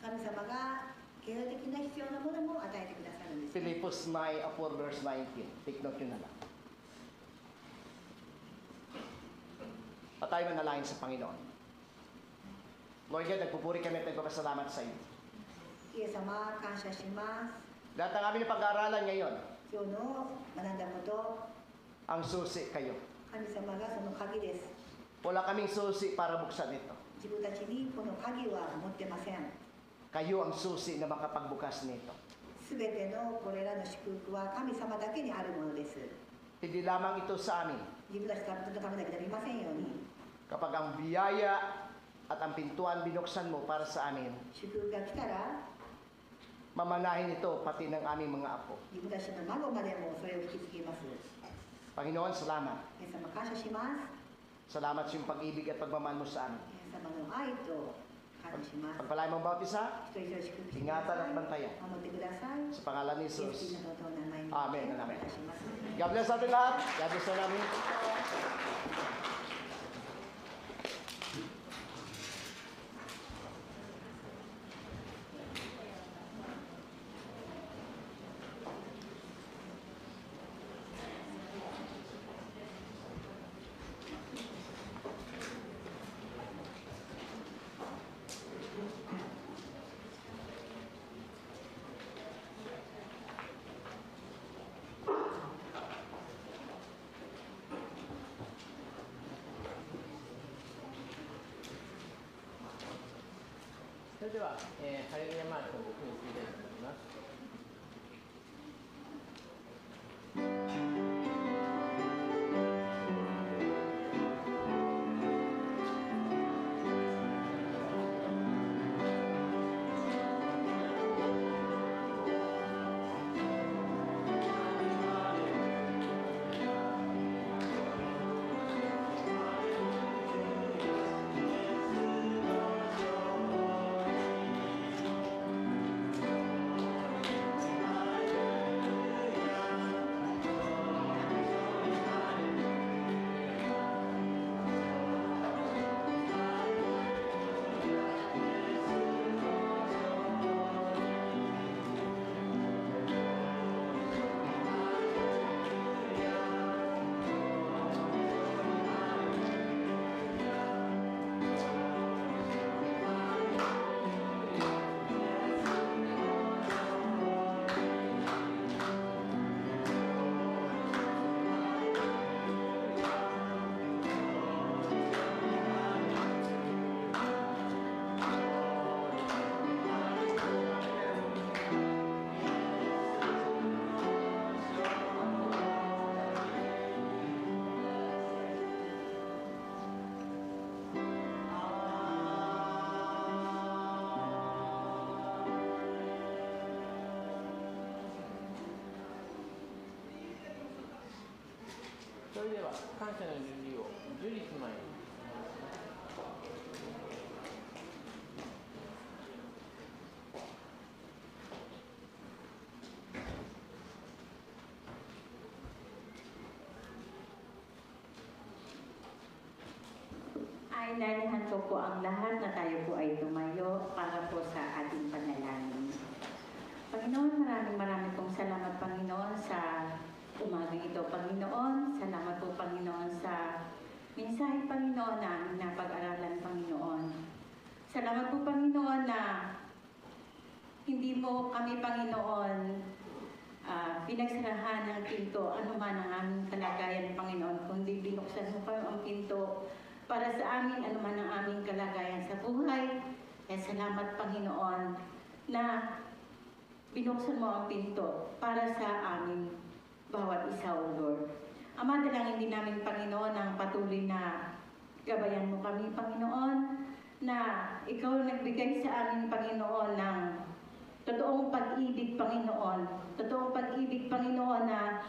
神様が経済的な必要なものも与えてくださるんです、ね。 Philippus 4 verse 19. Take note nyo na lang. At tayo manalangin sa Panginoon. Lord God, nagpupuri kami at nagpapasalamat sa iyo. イエス様、感謝します。 Lahat ng aming pag-aaralan ngayon, 今日の学んだこと、 ang susi kayo. 神様がその鍵です。 Wala kaming susi para buksan ito. 自分たちにこの鍵は持ってません。 Kayo ang susi na makapagbukas nito. すべてのこれらの祝福は神様だけにあるものです。 Hindi lamang ito sa amin. 自分たちのためだけでありませんように、 Kapag ang biyaya at ang pintuan binuksan mo para sa amin, 祝福が来たら、 mamanahin ito pati ng aming mga apo. 自分たちの孫までもそれを引き継ぎます。 Panginoon, salamat. イエス様、感謝します。 Salamat sa iyong pag-ibig at pagmamahal mo sa amin. イエス様の愛と感謝します。 Pagpalain mo ang bawat isa, 一人一人祝福してくだ ingatan さ at い。 bantayan. 守ってください。 Sa pangalan ni イエス・キリ Jesus. ストの名前に Amen. お願 Amen. いいたします。 God bless natin lahat. God bless na namin. それでは、ハレルヤマーチの曲についていただきます。それでは感謝の準備をジュリスマイに。Ay narihan ko po ang lahat na tayo po ay tumayo para po sa ating panalangin. Panginoon, maraming pong salamat Panginoon sa umaga ito, Panginoon. Salamat po, Panginoon, sa mensahe, Panginoon, na aming napag-aralan, Panginoon. Salamat po, Panginoon, na hindi mo kami, Panginoon, pinagsarahan ng pinto, anuman ang aming kalagayan, Panginoon, kundi binuksan mo pa ang pinto para sa amin, anuman ang aming kalagayan sa buhay. Kaya salamat, Panginoon, na binuksan mo ang pinto para sa amin bawat isa, O Lord. Ama, dalangin din namin, Panginoon, ang patuloy na gabayan mo kami, Panginoon, na ikaw nagbigay sa amin, Panginoon, ng totoong pag-ibig, Panginoon. Totoong pag-ibig, Panginoon, na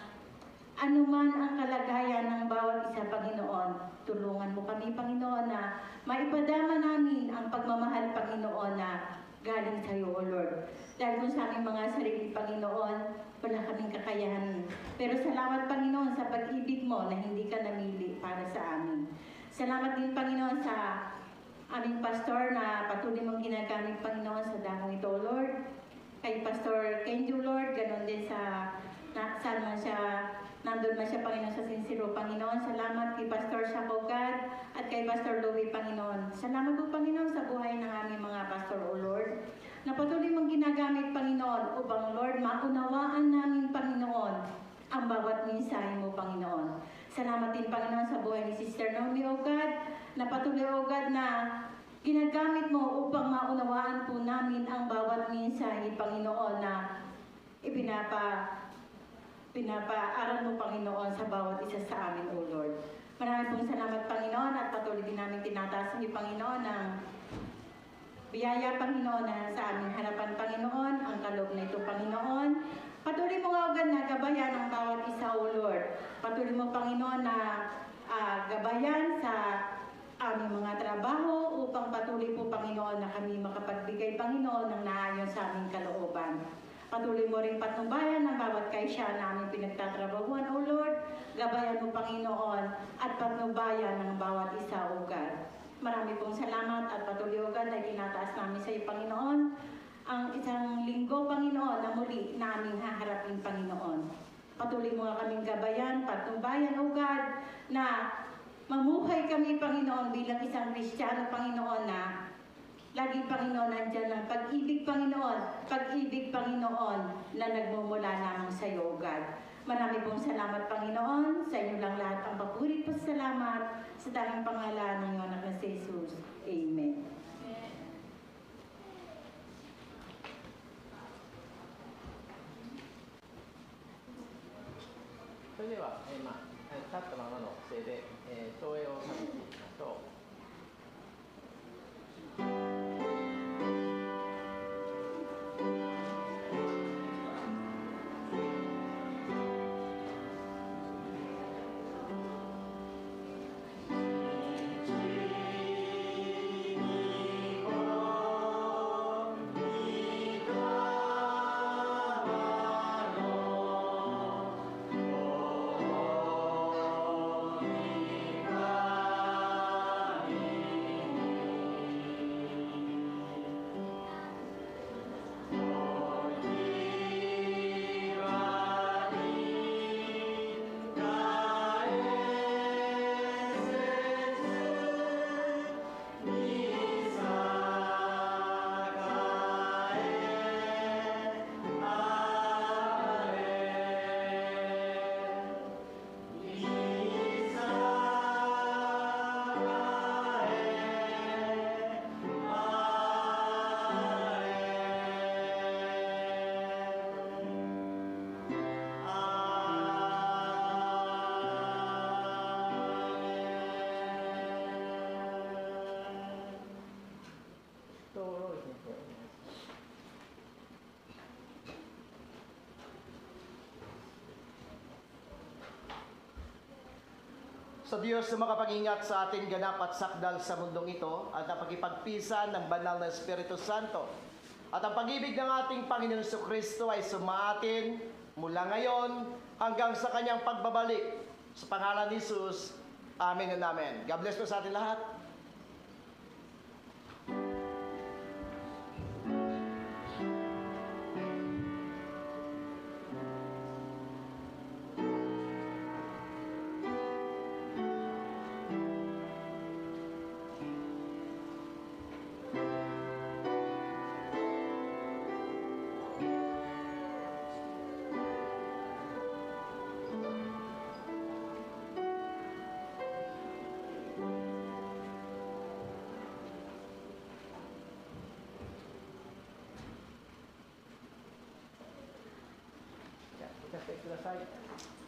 anuman ang kalagayan ng bawat isa, Panginoon, tulungan mo kami, Panginoon, na maipadama namin ang pagmamahal, Panginoon, na galing sa iyo, O Lord. Dahil kung sa aming mga sarili, Panginoon, wala kaming kakayahan. Pero salamat, Panginoon, sa pag-ibig mo na hindi ka namili para sa amin. Salamat din, Panginoon, sa aming pastor na patuloy mong ginagamit, Panginoon, sa dakong ito, Lord. Kay Pastor Kenjo, Lord, ganon din sa saan man siya, nandun man siya, Panginoon, sa Sincero, Panginoon. Salamat kay Pastor Shakogad at kay Pastor Louie, Panginoon. Salamat po, Panginoon, sa buhay ng aming mga pastor, O Lord, na patuloy mong ginagamit, Panginoon, upang, Lord, maunawaan namin, Panginoon, ang bawat mensahe mo, Panginoon. Salamat din, Panginoon, sa buhay ni Sister Naomi, O God, na patuloy, O God, na ginagamit mo upang maunawaan po namin ang bawat mensahe, Panginoon, na pinapaaral mo, Panginoon, sa bawat isa sa amin, O Lord. Maraming pong salamat, Panginoon, at patuloy din namin tinataas ni Panginoon ang biyaya, Panginoon, na sa aming harapan, Panginoon, ang kaloob na ito, Panginoon. Patuloy mo, O God, na gabayan ang bawat isa, O Lord. Patuloy mo, Panginoon, na gabayan sa aming mga trabaho upang patuloy po, Panginoon, na kami makapagbigay, Panginoon, ng naayon sa aming kalooban. Patuloy mo rin patnubayan ang bawat kaisya na aming pinagtatrabahuan, O Lord. Gabayan mo, Panginoon, at patnubayan ng bawat isa, O God. Marami pong salamat at patuloy, O God, na tinataas namin sa iyo, Panginoon, ang isang linggo, Panginoon, na muli naming haharapin, Panginoon. Patuloy mo nga kaming gabayan, patnubayan, O God, na mamuhay kami, Panginoon, bilang isang Kristiyano, Panginoon, na lagi, Panginoon, nandyan ang pag-ibig, Panginoon, na nagmumula lamang sa iyo, O God. Marami pong salamat, Panginoon. Sa inyo lang lahat ang papuri po, salamat sa tanging pangalan ng iyong anak na si Jesus. Amen. それでは、立ったままの姿勢で、照英をかけていきましょう。Sa Diyos na makapag-ingat sa ating ganap at sakdal sa mundong ito at ang pagkipagpisan ng banal na Espiritu Santo at ang pag-ibig ng ating Panginoon Jesucristo ay sumaatin mula ngayon hanggang sa kanyang pagbabalik. Sa pangalan ni Jesus, amen and amen. God bless po sa ating lahat. Ya, 聞かせてください。